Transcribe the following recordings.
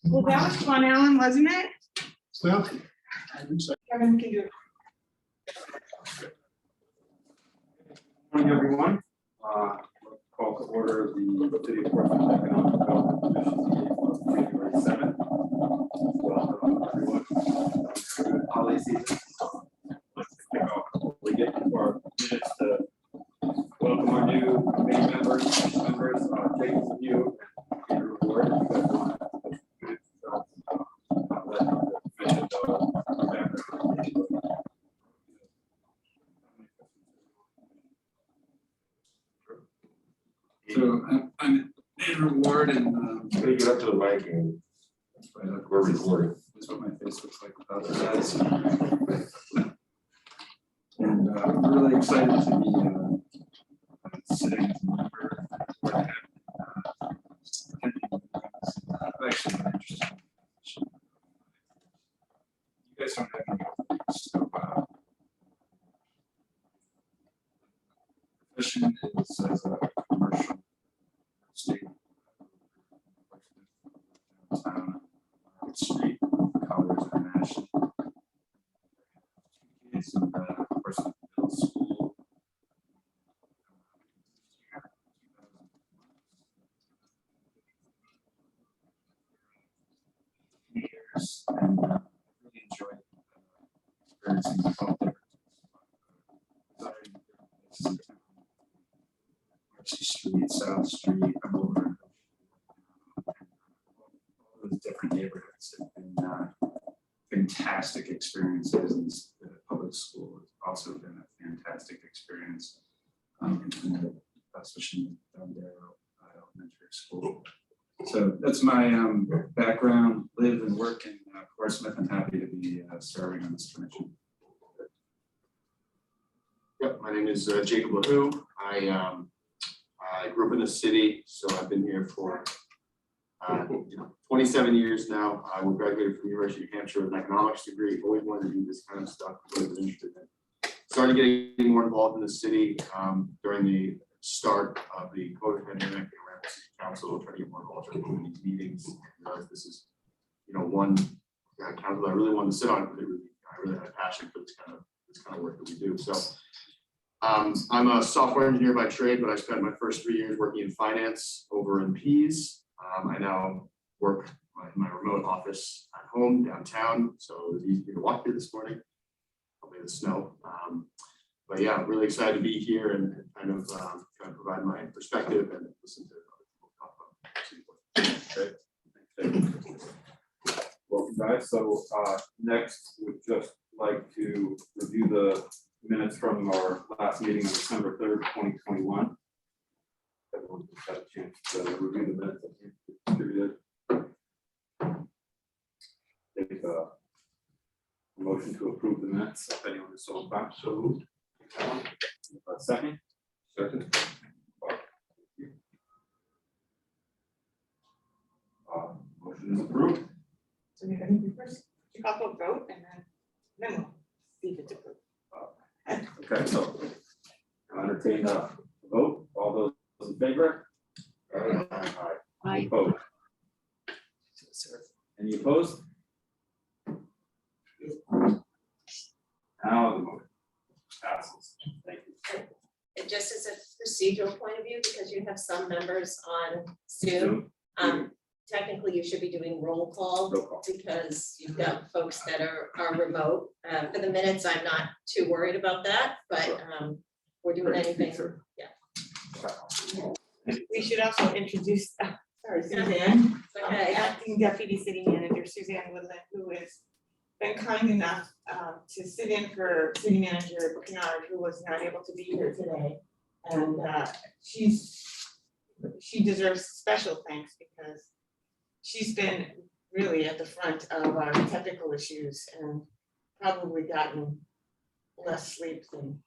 Well, that was fun, Alan, wasn't it? Well, Kevin can do it. Morning, everyone. Call to order the City of Portsmouth Economic Development Commission meeting on January 7th. Welcome, everyone. Good holiday season. Let's kick off. We get to our minutes to welcome our new committee members, commission members, James and you, and Peter Ward. You guys want to let the commission know your background. So I'm Andrew Ward, and gotta get up to the mic and we're recording. that's what my face looks like without the eyes. And I'm really excited to be sitting as a member. I'm actually really interested. You guys don't have any openings, so profession is as a commercial estate downtown street, Colors International. Kids in the person middle school. Years, and really enjoyed experiencing the culture. Mercy Street, South Street, over all those different neighborhoods have been fantastic experiences, and the public school has also been a fantastic experience, especially in Dundero Elementary School. So that's my background, live and work in Portsmouth, and happy to be serving on this commission. Yep, my name is Jacob LaHoo. I grew up in the city, so I've been here for 27 years now. I graduated from the University of New Hampshire with an economics degree. Always wanted to do this kind of stuff. Always been interested in it. Started getting more involved in the city during the start of the COVID pandemic. I ran the city council, trying to get more involved in these meetings. And realized this is, one council that I really wanted to sit on because I really had a passion for this kind of work that we do. So. I'm a software engineer by trade, but I spent my first 3 years working in finance over in Pease. I now work in my remote office at home downtown, so it was easy to walk here this morning. Probably the snow, but yeah, really excited to be here and kind of provide my perspective and listen to other people talk about. Okay. Welcome, guys. So next, we'd just like to review the minutes from our last meeting on December 3rd, 2021. Everyone just had a chance to review the minutes that you distributed. Take a motion to approve the minutes. If anyone is so inclined, so moved. Second. Second. Motion is approved. So you're gonna do first, you call for a vote and then we'll see if it's approved. Okay, so I'll entertain a vote. All those in favor? Aye. Any opposed? Any opposed? Now the motion passes. Thank you. And just as a procedural point of view, because you have some members on Zoom, technically you should be doing roll call Roll call. because you've got folks that are remote. For the minutes, I'm not too worried about that, but we're doing anything. We should also introduce, Suzanne, Okay. acting deputy city manager, Suzanne Woodland, who has been kind enough to sit in for city manager Kennard, who was not able to be here today. And she deserves special thanks because she's been really at the front of our technical issues and probably gotten less sleep than,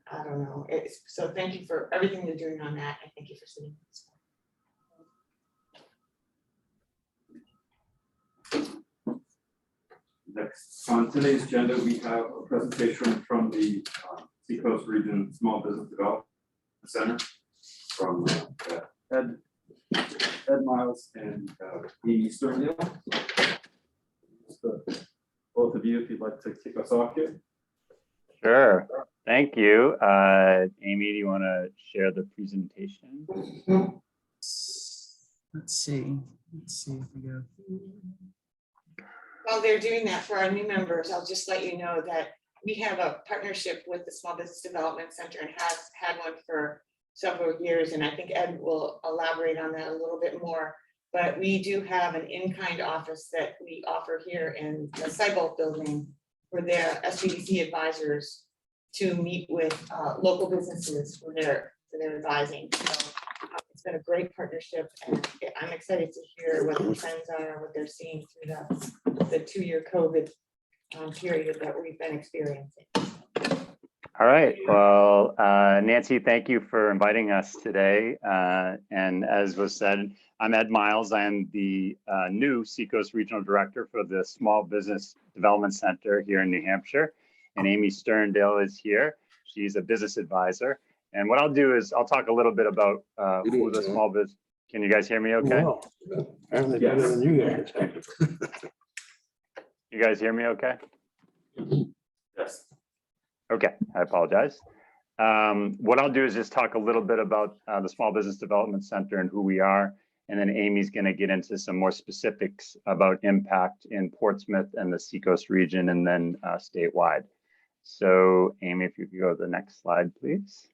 I don't know. So thank you for everything you're doing on that, and thank you for sitting this morning. Next, on today's agenda, we have a presentation from the Seacoast Region Small Business Development Center from Ed Ed Miles and Amy Sterndale. Both of you, if you'd like to kick us off here. Sure. Thank you. Amy, do you want to share the presentation? Let's see if we go. While they're doing that for our new members, I'll just let you know that we have a partnership with the Small Business Development Center and has had one for several years, and I think Ed will elaborate on that a little bit more. But we do have an in-kind office that we offer here in the Cybolt building for their SBDC advisors to meet with local businesses for their advising. So it's been a great partnership, and I'm excited to hear what the trends are, what they're seeing through the 2-year COVID period that we've been experiencing. All right. Well, Nancy, thank you for inviting us today. And as was said, I'm Ed Miles. I am the new Seacoast Regional Director for the Small Business Development Center here in New Hampshire. And Amy Sterndale is here. She's a business advisor. And what I'll do is I'll talk a little bit about who the small business. Can you guys hear me okay? Apparently better than you guys. You guys hear me okay? Yes. Okay, I apologize. What I'll do is just talk a little bit about the Small Business Development Center and who we are. And then Amy's going to get into some more specifics about impact in Portsmouth and the Seacoast region and then statewide. So Amy, if you could go to the next slide, please.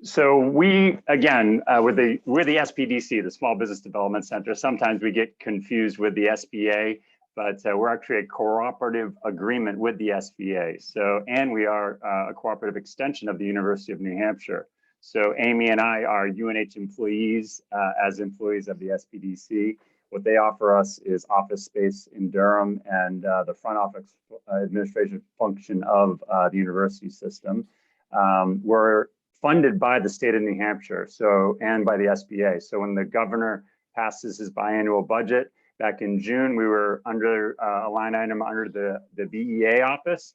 So we, again, we're the SBDC, the Small Business Development Center. Sometimes we get confused with the SBA, but we're actually a cooperative agreement with the SBA. So, and we are a cooperative extension of the University of New Hampshire. So Amy and I are UNH employees as employees of the SBDC. What they offer us is office space in Durham and the front office administration function of the university system. We're funded by the state of New Hampshire, so, and by the SBA. So when the governor passes his biannual budget back in June, we were under a line item under the BEA office.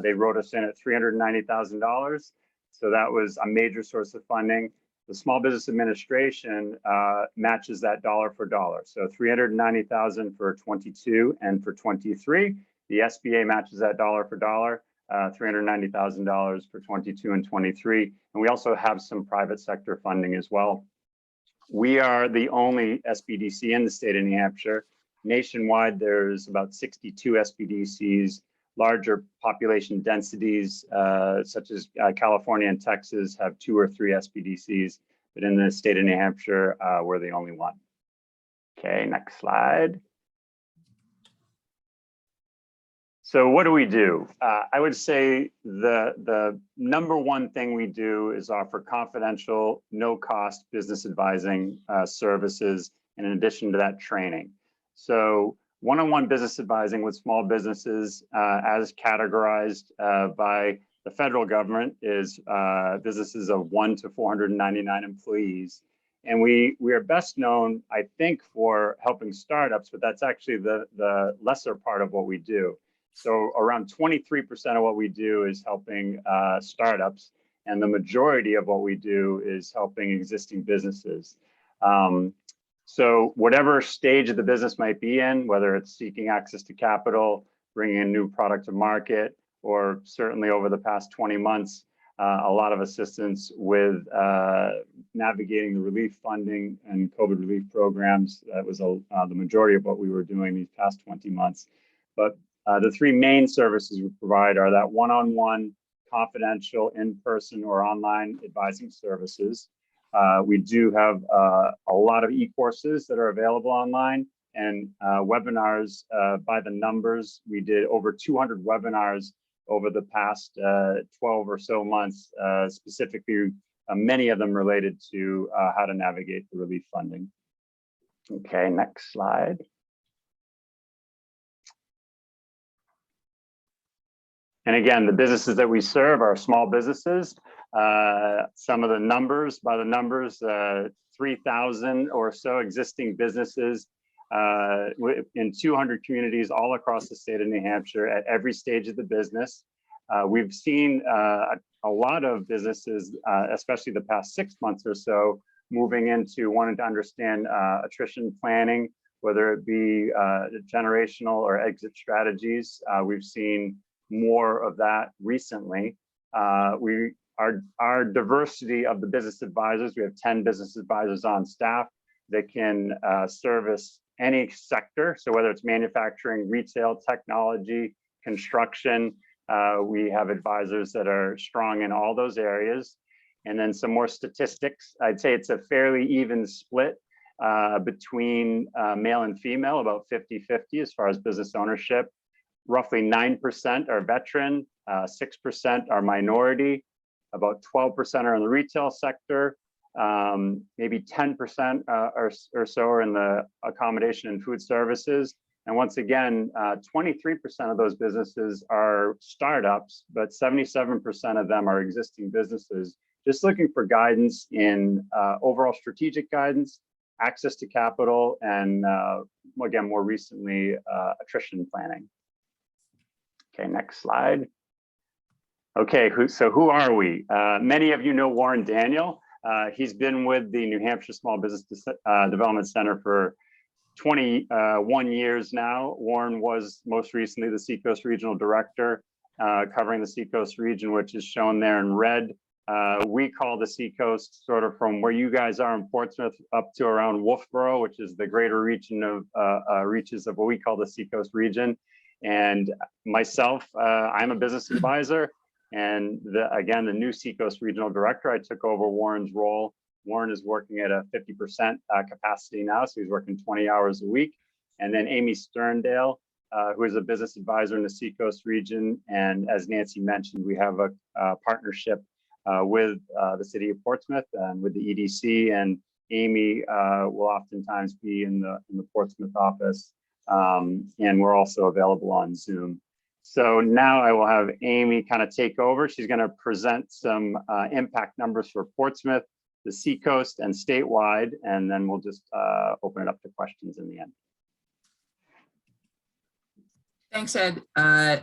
They wrote us in at $390,000. So that was a major source of funding. The Small Business Administration matches that dollar for dollar. So $390,000 for 22 and for 23. The SBA matches that dollar for dollar. $390,000 for 22 and 23. And we also have some private sector funding as well. We are the only SBDC in the state of New Hampshire. Nationwide, there's about 62 SBDCs. Larger population densities, such as California and Texas, have 2 or 3 SBDCs. But in the state of New Hampshire, we're the only one. Okay, next slide. So what do we do? I would say the number one thing we do is offer confidential, no-cost business advising services, and in addition to that, training. So one-on-one business advising with small businesses, as categorized by the federal government, is businesses of 1 to 499 employees. And we are best known, I think, for helping startups, but that's actually the lesser part of what we do. So around 23% of what we do is helping startups, and the majority of what we do is helping existing businesses. So whatever stage of the business might be in, whether it's seeking access to capital, bringing a new product to market, or certainly over the past 20 months, a lot of assistance with navigating the relief funding and COVID relief programs. That was the majority of what we were doing these past 20 months. But the 3 main services we provide are that one-on-one, confidential, in-person or online advising services. We do have a lot of e-courses that are available online, and webinars by the numbers. We did over 200 webinars over the past 12 or so months, specifically many of them related to how to navigate the relief funding. Okay, next slide. And again, the businesses that we serve are small businesses. Some of the numbers, by the numbers, 3,000 or so existing businesses in 200 communities all across the state of New Hampshire at every stage of the business. We've seen a lot of businesses, especially the past 6 months or so, moving into wanting to understand attrition planning, whether it be generational or exit strategies. We've seen more of that recently. Our diversity of the business advisors, we have 10 business advisors on staff that can service any sector. So whether it's manufacturing, retail, technology, construction, we have advisors that are strong in all those areas. And then some more statistics. I'd say it's a fairly even split between male and female, about 50-50 as far as business ownership. Roughly 9% are veteran, 6% are minority, about 12% are in the retail sector, maybe 10% or so are in the accommodation and food services. And once again, 23% of those businesses are startups, but 77% of them are existing businesses, just looking for guidance in overall strategic guidance, access to capital, and again, more recently, attrition planning. Okay, next slide. Okay, so who are we? Many of you know Warren Daniel. He's been with the New Hampshire Small Business Development Center for 21 years now. Warren was most recently the Seacoast Regional Director, covering the Seacoast region, which is shown there in red. We call the Seacoast sort of from where you guys are in Portsmouth up to around Wolfboro, which is the greater region of reaches of what we call the Seacoast region. And myself, I'm a business advisor. And again, the new Seacoast Regional Director, I took over Warren's role. Warren is working at a 50% capacity now, so he's working 20 hours a week. And then Amy Sterndale, who is a business advisor in the Seacoast region. And as Nancy mentioned, we have a partnership with the city of Portsmouth and with the EDC. And Amy will oftentimes be in the Portsmouth office. And we're also available on Zoom. So now I will have Amy kind of take over. She's going to present some impact numbers for Portsmouth, the Seacoast, and statewide, and then we'll just open it up to questions in the end. Thanks, Ed.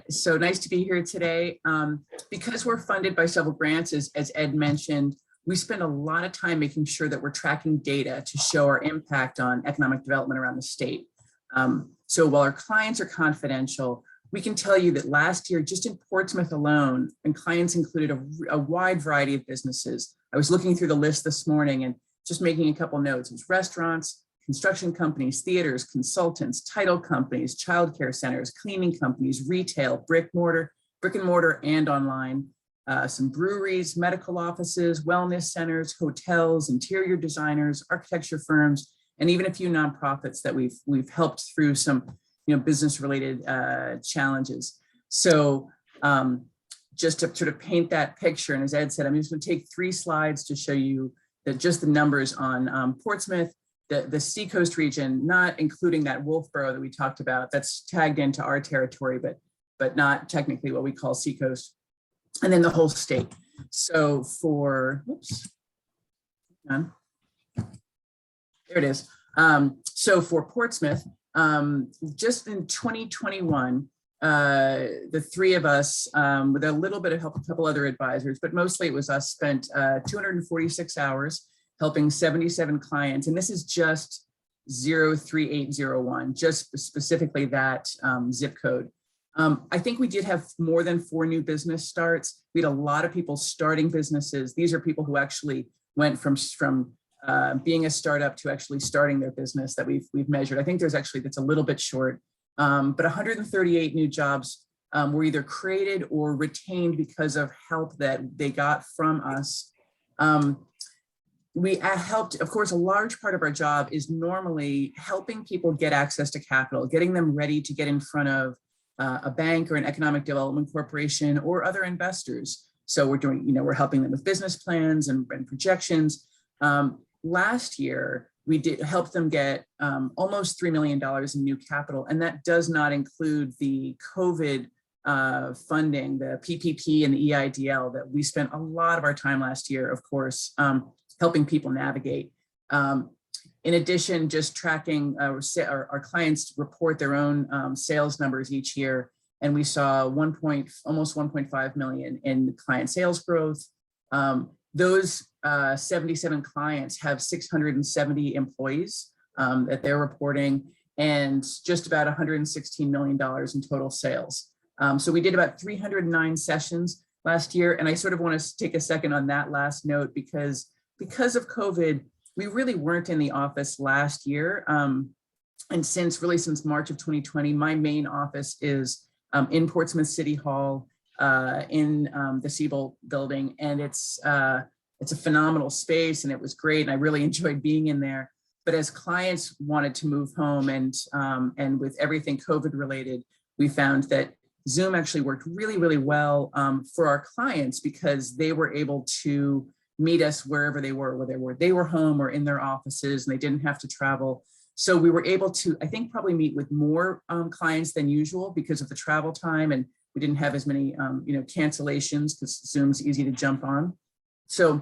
So nice to be here today. Because we're funded by several grants, as Ed mentioned, we spend a lot of time making sure that we're tracking data to show our impact on economic development around the state. So while our clients are confidential, we can tell you that last year, just in Portsmouth alone, and clients included a wide variety of businesses. I was looking through the list this morning and just making a couple notes. It was restaurants, construction companies, theaters, consultants, title companies, childcare centers, cleaning companies, retail, brick and mortar and online, some breweries, medical offices, wellness centers, hotels, interior designers, architecture firms, and even a few nonprofits that we've helped through some business related challenges. So just to sort of paint that picture, and as Ed said, I'm just going to take 3 slides to show you that just the numbers on Portsmouth, the Seacoast region, not including that Wolfboro that we talked about, that's tagged into our territory, but not technically what we call Seacoast, and then the whole state. So for, there it is. So for Portsmouth, just in 2021, the 3 of us, with a little bit of help, a couple other advisors, but mostly it was us, spent 246 hours helping 77 clients. And this is just 03801, just specifically that zip code. I think we did have more than 4 new business starts. We had a lot of people starting businesses. These are people who actually went from being a startup to actually starting their business that we've measured. I think there's actually, that's a little bit short, but 138 new jobs were either created or retained because of help that they got from us. We helped, of course, a large part of our job is normally helping people get access to capital, getting them ready to get in front of a bank or an economic development corporation or other investors. So we're doing, we're helping them with business plans and projections. Last year, we did help them get almost $3 million in new capital, and that does not include the COVID funding, the PPP and the EIDL that we spent a lot of our time last year, of course, helping people navigate. In addition, just tracking our clients report their own sales numbers each year, and we saw almost 1.5 million in client sales growth. Those 77 clients have 670 employees that they're reporting, and just about $116 million in total sales. So we did about 309 sessions last year. And I sort of want to take a second on that last note because of COVID, we really weren't in the office last year. And since March of 2020, my main office is in Portsmouth City Hall in the Siebel building. And it's a phenomenal space and it was great. And I really enjoyed being in there. But as clients wanted to move home and with everything COVID related, we found that Zoom actually worked really, really well for our clients because they were able to meet us wherever they were, whether they were home or in their offices, and they didn't have to travel. So we were able to, I think, probably meet with more clients than usual because of the travel time, and we didn't have as many cancellations because Zoom's easy to jump on. So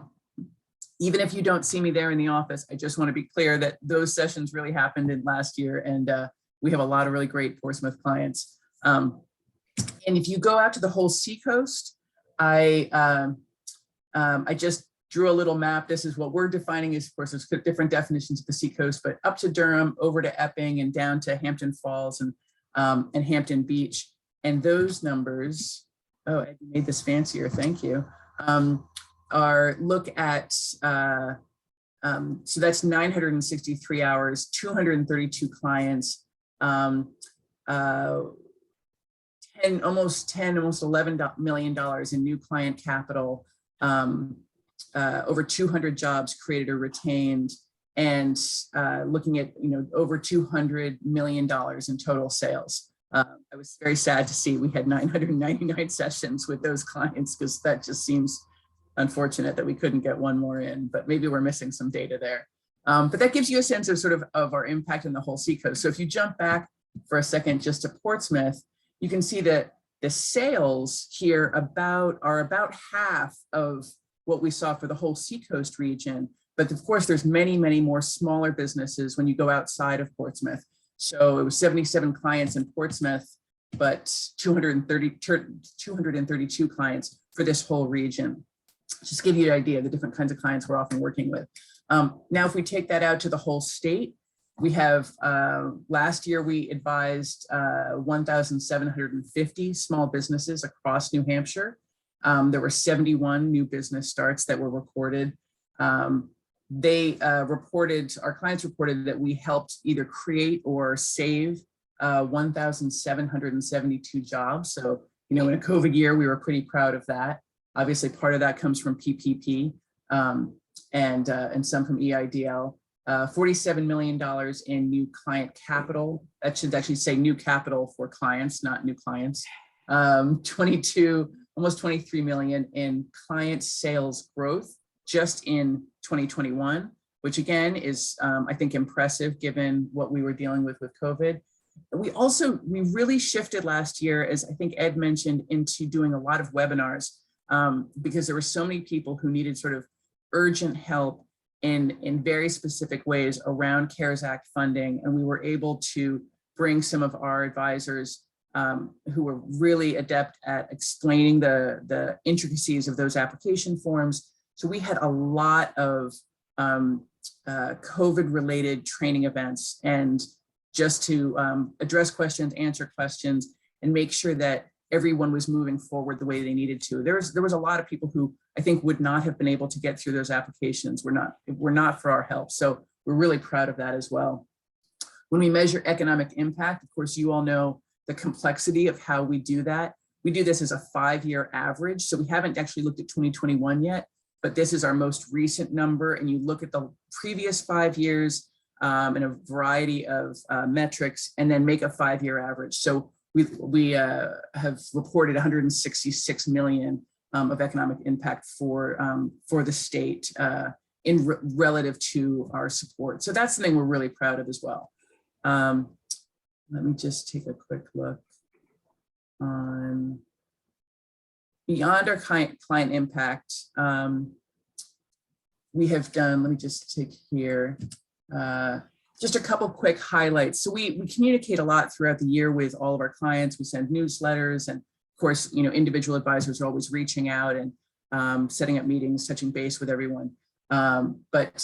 even if you don't see me there in the office, I just want to be clear that those sessions really happened in last year, and we have a lot of really great Portsmouth clients. And if you go out to the whole Seacoast, I just drew a little map. This is what we're defining as, of course, there's different definitions of the Seacoast, but up to Durham, over to Epping, and down to Hampton Falls and Hampton Beach. And those numbers, oh, Ed, you made this fancier, thank you, are look at, so that's 963 hours, 232 clients, almost $11 million in new client capital, over 200 jobs created or retained, and looking at over $200 million in total sales. I was very sad to see we had 999 sessions with those clients because that just seems unfortunate that we couldn't get one more in, but maybe we're missing some data there. But that gives you a sense of of our impact in the whole Seacoast. So if you jump back for a second just to Portsmouth, you can see that the sales here are about half of what we saw for the whole Seacoast region. But of course, there's many, many more smaller businesses when you go outside of Portsmouth. So it was 77 clients in Portsmouth, but 232 clients for this whole region. Just give you an idea of the different kinds of clients we're often working with. Now, if we take that out to the whole state, we have, last year we advised 1,750 small businesses across New Hampshire. There were 71 new business starts that were recorded. Our clients reported that we helped either create or save 1,772 jobs. So, in a COVID year, we were pretty proud of that. Obviously, part of that comes from PPP and some from EIDL. $47 million in new client capital. That should actually say new capital for clients, not new clients. Almost 23 million in client sales growth just in 2021, which again is, I think, impressive given what we were dealing with COVID. We really shifted last year, as I think Ed mentioned, into doing a lot of webinars because there were so many people who needed sort of urgent help in very specific ways around CARES Act funding. And we were able to bring some of our advisors who were really adept at explaining the intricacies of those application forms. So we had a lot of COVID-related training events, and just to address questions, answer questions, and make sure that everyone was moving forward the way they needed to. There was a lot of people who I think would not have been able to get through those applications. Were not for our help. So we're really proud of that as well. When we measure economic impact, of course, you all know the complexity of how we do that. We do this as a 5-year average. So we haven't actually looked at 2021 yet, but this is our most recent number. And you look at the previous 5 years and a variety of metrics, and then make a 5-year average. So we have reported 166 million of economic impact for the state relative to our support. So that's something we're really proud of as well. Let me just take a quick look on beyond our client impact. We have done, let me just take here. just a couple quick highlights. So we communicate a lot throughout the year with all of our clients. We send newsletters, and of course, individual advisors are always reaching out and setting up meetings, touching base with everyone. But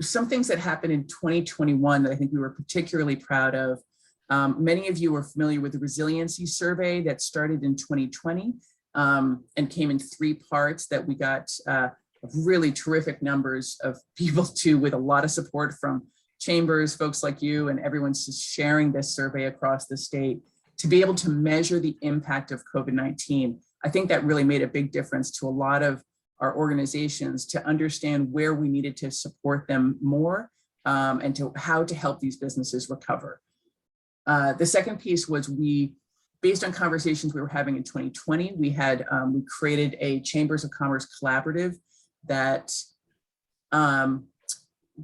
some things that happened in 2021 that I think we were particularly proud of. Many of you are familiar with the resiliency survey that started in 2020 and came in 3 parts that we got really terrific numbers of people with a lot of support from chambers, folks like you, and everyone's just sharing this survey across the state to be able to measure the impact of COVID-19. I think that really made a big difference to a lot of our organizations to understand where we needed to support them more and to how to help these businesses recover. The second piece was based on conversations we were having in 2020, we created a Chambers of Commerce collaborative that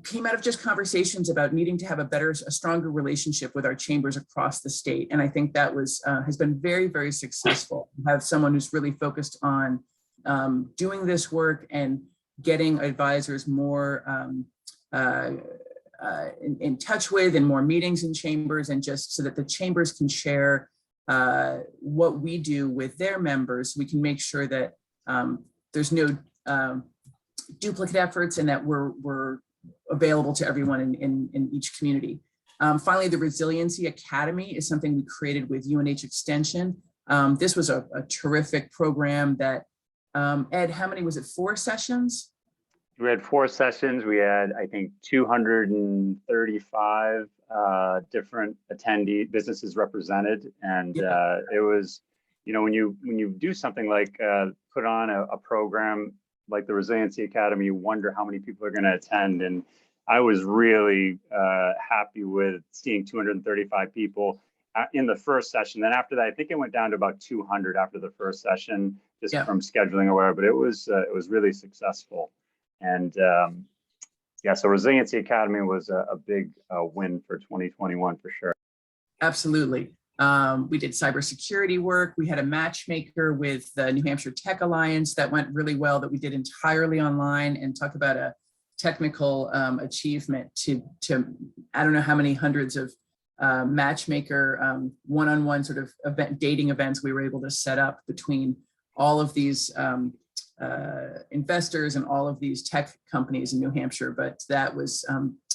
came out of just conversations about needing to have a stronger relationship with our chambers across the state. And I think that has been very, very successful. Have someone who's really focused on doing this work and getting advisors more in touch with and more meetings in chambers, and just so that the chambers can share what we do with their members. We can make sure that there's no duplicate efforts and that we're available to everyone in each community. Finally, the Resiliency Academy is something we created with UNH Extension. This was a terrific program that, Ed, how many was it, 4 sessions? We had 4 sessions. We had, I think, 235 different attendee businesses represented. And it was, when you do something like put on a program like the Resiliency Academy, you wonder how many people are going to attend. And I was really happy with seeing 235 people in the first session. Then after that, I think it went down to about 200 after the first session, just from scheduling aware. But it was really successful. And so Resiliency Academy was a big win for 2021 for sure. Absolutely. We did cybersecurity work. We had a matchmaker with the New Hampshire Tech Alliance that went really well, that we did entirely online, and talk about a technical achievement to I don't know how many hundreds of matchmaker one-on-one sort of dating events we were able to set up between all of these investors and all of these tech companies in New Hampshire. But that was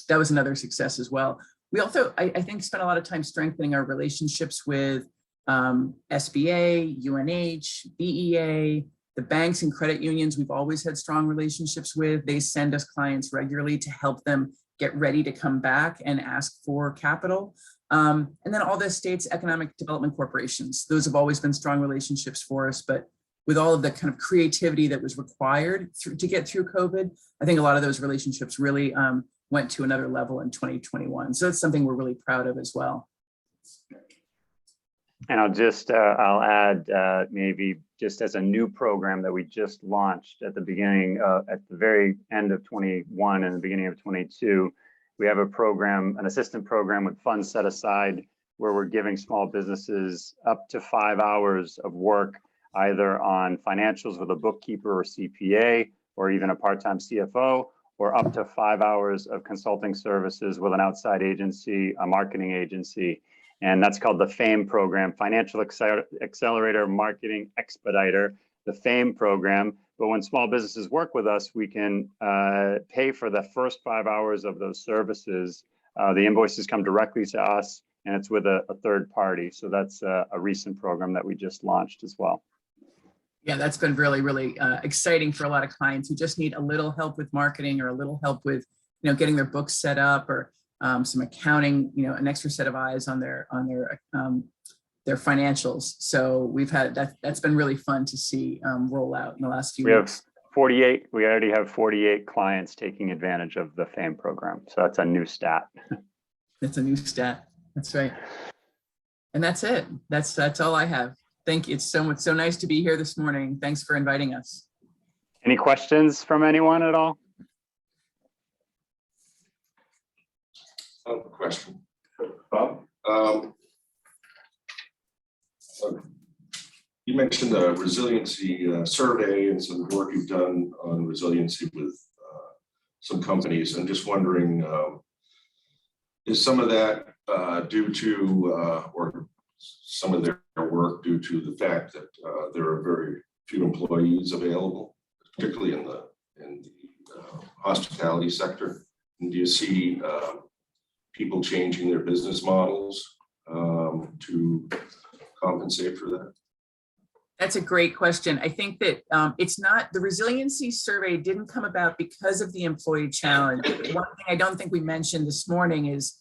another success as well. We also, I think, spent a lot of time strengthening our relationships with SBA, UNH, BEA, the banks and credit unions we've always had strong relationships with. They send us clients regularly to help them get ready to come back and ask for capital. And then all the state's economic development corporations. Those have always been strong relationships for us, but with all of the kind of creativity that was required to get through COVID, I think a lot of those relationships really went to another level in 2021. So it's something we're really proud of as well. And I'll add maybe just as a new program that we just launched at the very end of 21 and the beginning of 22, we have a program, an assistant program with funds set aside where we're giving small businesses up to 5 hours of work, either on financials with a bookkeeper or CPA, or even a part-time CFO, or up to 5 hours of consulting services with an outside agency, a marketing agency. And that's called the FAME program, Financial Accelerator Marketing Expediter, the FAME program. But when small businesses work with us, we can pay for the first 5 hours of those services. The invoices come directly to us, and it's with a third party. So that's a recent program that we just launched as well. Yeah, that's been really, really exciting for a lot of clients who just need a little help with marketing, or a little help with, getting their books set up, or some accounting, an extra set of eyes on their financials. So we've had that's been really fun to see roll out in the last few weeks. We already have 48 clients taking advantage of the FAME program. So that's a new stat. That's a new stat. That's right. And that's it. That's all I have. Thank you. It's so nice to be here this morning. Thanks for inviting us. Any questions from anyone at all? Question. Bob? You mentioned the resiliency survey and some work you've done on resiliency with some companies. I'm just wondering, Is some of that due to, or some of their work due to the fact that there are very few employees available, particularly in the hospitality sector? And do you see people changing their business models to compensate for that? That's a great question. I think that it's not, the resiliency survey didn't come about because of the employee challenge. One thing I don't think we mentioned this morning is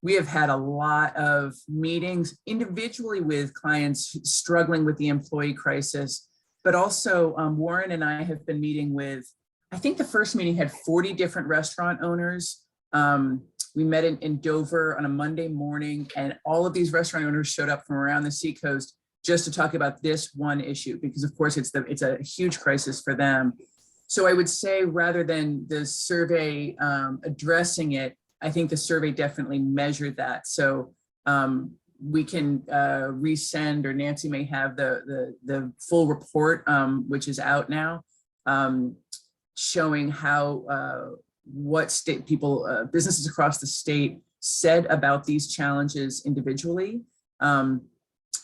we have had a lot of meetings individually with clients struggling with the employee crisis, but also Warren and I have been meeting with, I think the first meeting had 40 different restaurant owners. We met in Dover on a Monday morning, and all of these restaurant owners showed up from around the Seacoast just to talk about this one issue, because of course it's a huge crisis for them. So I would say rather than the survey addressing it, I think the survey definitely measured that. So we can resend, or Nancy may have the full report, which is out now, showing how what state people, businesses across the state said about these challenges individually.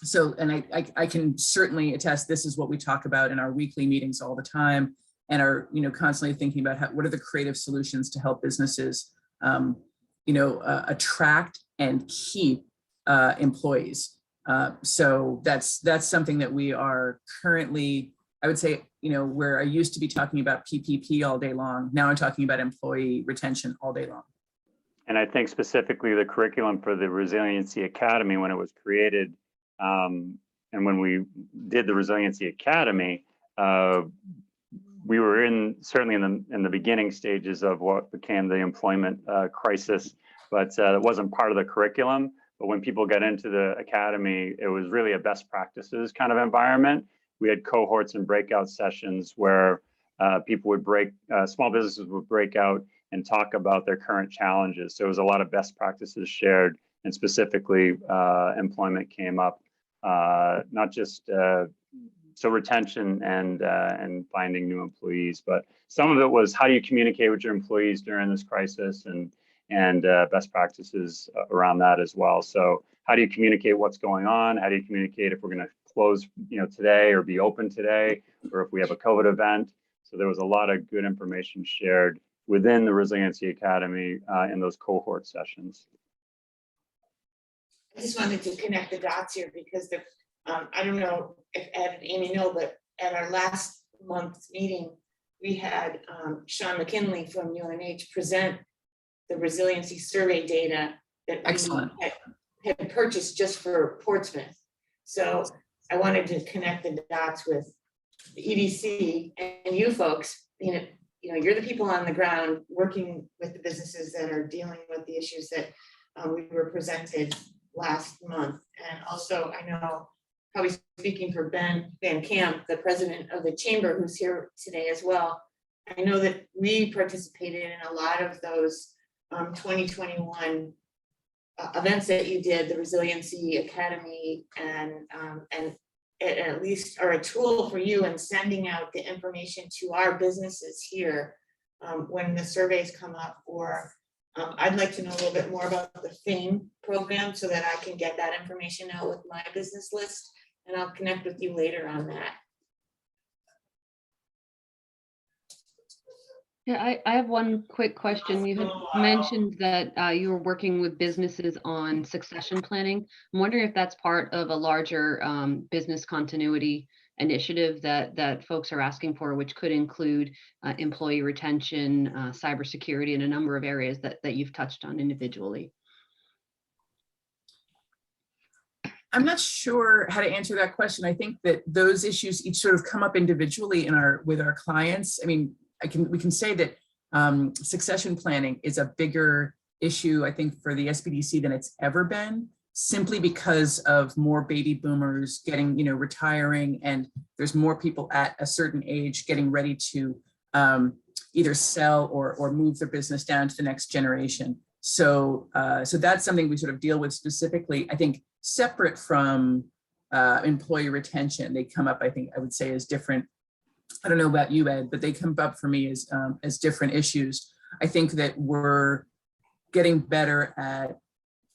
So, and I can certainly attest, this is what we talk about in our weekly meetings all the time, and are, constantly thinking about what are the creative solutions to help businesses, attract and keep employees. So that's something that we are currently, I would say, where I used to be talking about PPP all day long, now I'm talking about employee retention all day long. And I think specifically the curriculum for the Resiliency Academy, when it was created, and when we did the Resiliency Academy, we were certainly in the beginning stages of what became the employment crisis, but it wasn't part of the curriculum. But when people got into the academy, it was really a best practices kind of environment. We had cohorts and breakout sessions where people would small businesses would break out and talk about their current challenges. So it was a lot of best practices shared, and specifically employment came up, not just so retention and finding new employees, but some of it was how do you communicate with your employees during this crisis, and best practices around that as well. So how do you communicate what's going on? How do you communicate if we're going to close, today, or be open today, or if we have a COVID event? So there was a lot of good information shared within the Resiliency Academy in those cohort sessions. I just wanted to connect the dots here because I don't know if Ed and Amy know, but at our last month's meeting, we had Sean McKinley from UNH present the resiliency survey data that we had purchased just for Portsmouth. So I wanted to connect the dots with the EDC and you folks. You're the people on the ground working with the businesses that are dealing with the issues that we were presented last month. And also, I know, probably speaking for Ben Van Camp, the president of the chamber, who's here today as well, I know that we participated in a lot of those 2021 events that you did, the Resiliency Academy, and at least are a tool for you in sending out the information to our businesses here when the surveys come up. Or I'd like to know a little bit more about the FAME program so that I can get that information out with my business list, and I'll connect with you later on that. Yeah, I have one quick question. You had mentioned that you were working with businesses on succession planning. I'm wondering if that's part of a larger business continuity initiative that folks are asking for, which could include employee retention, cybersecurity, and a number of areas that you've touched on individually. I'm not sure how to answer that question. I think that those issues each sort of come up individually with our clients. I mean, we can say that succession planning is a bigger issue, I think, for the SBDC than it's ever been, simply because of more baby boomers getting, retiring, and there's more people at a certain age getting ready to either sell or move their business down to the next generation. So that's something we sort of deal with specifically, I think, separate from employee retention. They come up, I think, I would say, as different. I don't know about you, Ed, but they come up for me as different issues. I think that we're getting better at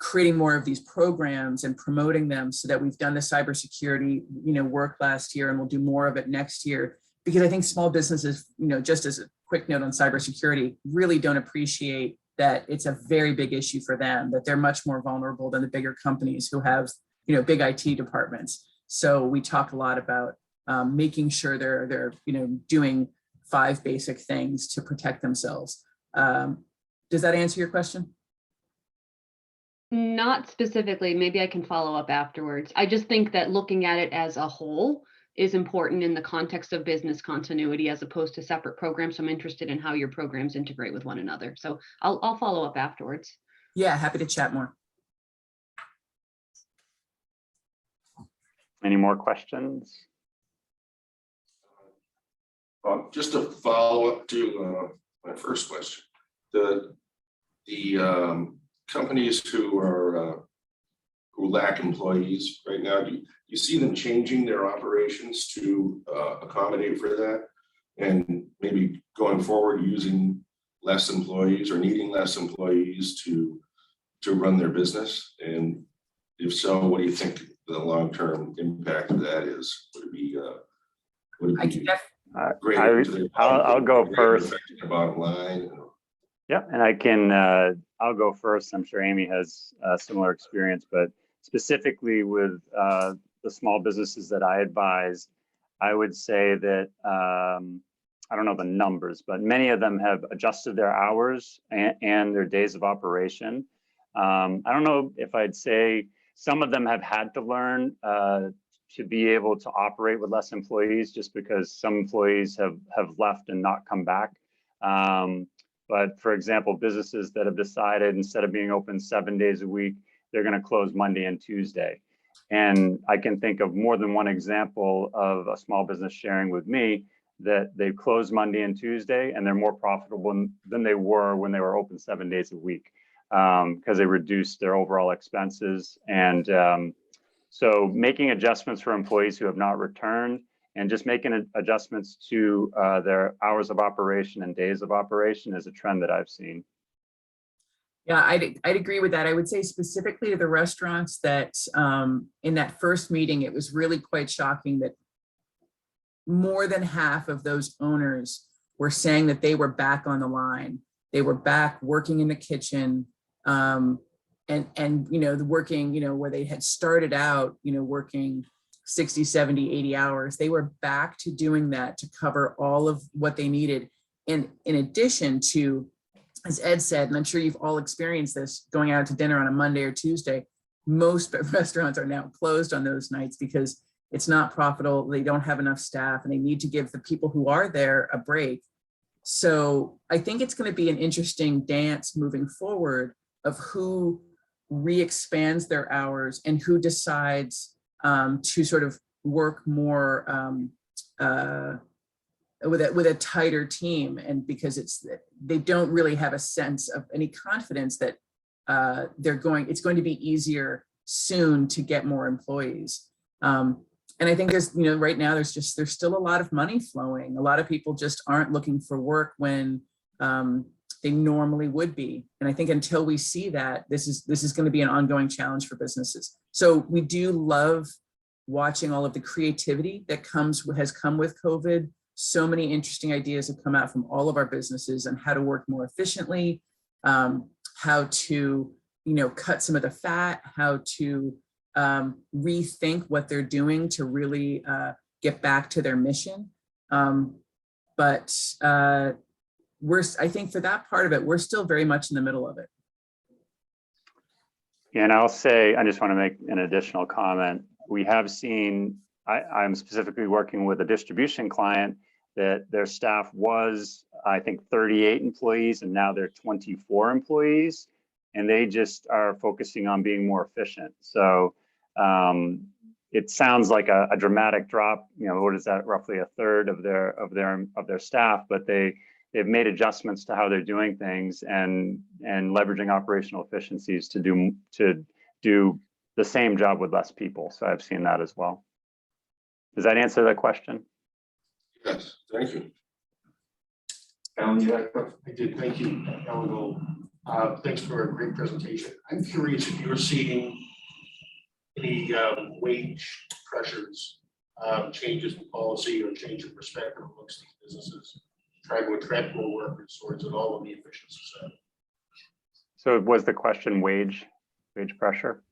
creating more of these programs and promoting them so that we've done the cybersecurity, work last year and we'll do more of it next year. Because I think small businesses, just as a quick note on cybersecurity, really don't appreciate that it's a very big issue for them, that they're much more vulnerable than the bigger companies who have, big IT departments. So we talk a lot about making sure they're doing 5 basic things to protect themselves. Does that answer your question? Not specifically, maybe I can follow up afterwards. I just think that looking at it as a whole is important in the context of business continuity as opposed to separate programs. So I'm interested in how your programs integrate with one another. So I'll follow up afterwards. Yeah, happy to chat more. Any more questions? Just a follow-up to my first question. The companies who lack employees right now, do you see them changing their operations to accommodate for that? And maybe going forward, using less employees or needing less employees to run their business? And if so, what do you think the long-term impact of that is? Would it be I'll go first. Affecting the bottom line? Yeah, and I'll go first. I'm sure Amy has a similar experience, but specifically with the small businesses that I advise, I would say that, I don't know the numbers, but many of them have adjusted their hours and their days of operation. I don't know if I'd say some of them have had to learn to be able to operate with less employees, just because some employees have left and not come back. But for example, businesses that have decided instead of being open 7 days a week, they're going to close Monday and Tuesday. And I can think of more than one example of a small business sharing with me that they've closed Monday and Tuesday and they're more profitable than they were when they were open 7 days a week, because they reduced their overall expenses. And so making adjustments for employees who have not returned and just making adjustments to their hours of operation and days of operation is a trend that I've seen. Yeah, I'd agree with that. I would say specifically to the restaurants that in that first meeting, it was really quite shocking that more than half of those owners were saying that they were back on the line. They were back working in the kitchen and the working, where they had started out, working 60, 70, 80 hours. They were back to doing that to cover all of what they needed. And in addition to, as Ed said, and I'm sure you've all experienced this, going out to dinner on a Monday or Tuesday, most restaurants are now closed on those nights because it's not profitable. They don't have enough staff and they need to give the people who are there a break. So I think it's going to be an interesting dance moving forward of who re-expands their hours and who decides to sort of work more with a tighter team, and because they don't really have a sense of any confidence that it's going to be easier soon to get more employees. And I think there's, right now there's still a lot of money flowing. A lot of people just aren't looking for work when they normally would be. And I think until we see that, this is going to be an ongoing challenge for businesses. So we do love watching all of the creativity that has come with COVID. So many interesting ideas have come out from all of our businesses on how to work more efficiently, how to, cut some of the fat, how to rethink what they're doing to really get back to their mission. But I think for that part of it, we're still very much in the middle of it. And I'll say, I just want to make an additional comment. We have seen, I'm specifically working with a distribution client that their staff was, I think, 38 employees, and now they're 24 employees, and they just are focusing on being more efficient. So it sounds like a dramatic drop. What is that? Roughly a third of their staff, but they've made adjustments to how they're doing things and leveraging operational efficiencies to do the same job with less people. So I've seen that as well. Does that answer that question? Yes, thank you. Alan, you had a question? I did, thank you. Alan Gold, Thanks for a great presentation. I'm curious if you're seeing any wage pressures, changes in policy or change in perspective amongst these businesses, trying to attract more workers towards it all on the efficiency side. So was the question wage pressure?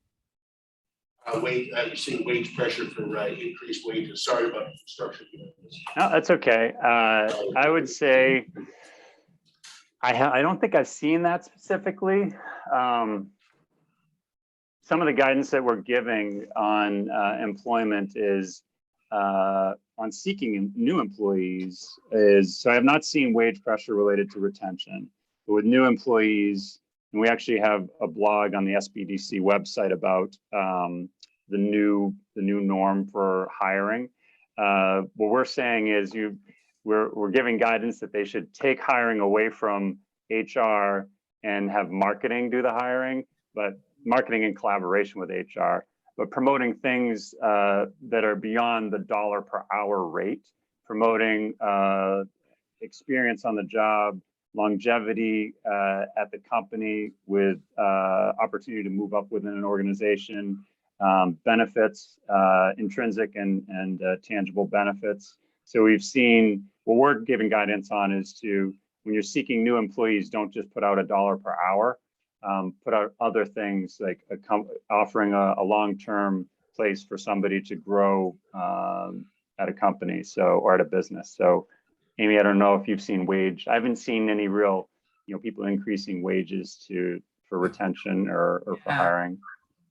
You're seeing wage pressure for increased wages. Sorry about the construction. No, that's okay. I would say, I don't think I've seen that specifically. Some of the guidance that we're giving on employment is on seeking new employees so I have not seen wage pressure related to retention, but with new employees, and we actually have a blog on the SBDC website about the new norm for hiring. What we're saying is we're giving guidance that they should take hiring away from HR and have marketing do the hiring, but marketing in collaboration with HR, but promoting things that are beyond the dollar per hour rate, promoting experience on the job, longevity at the company with opportunity to move up within an organization, benefits, intrinsic and tangible benefits. So we've seen, what we're giving guidance on is to, when you're seeking new employees, don't just put out $1 per hour, put out other things like offering a long-term place for somebody to grow at a company, or at a business. So Amy, I don't know if you've seen I haven't seen any real, people increasing wages for retention or for hiring.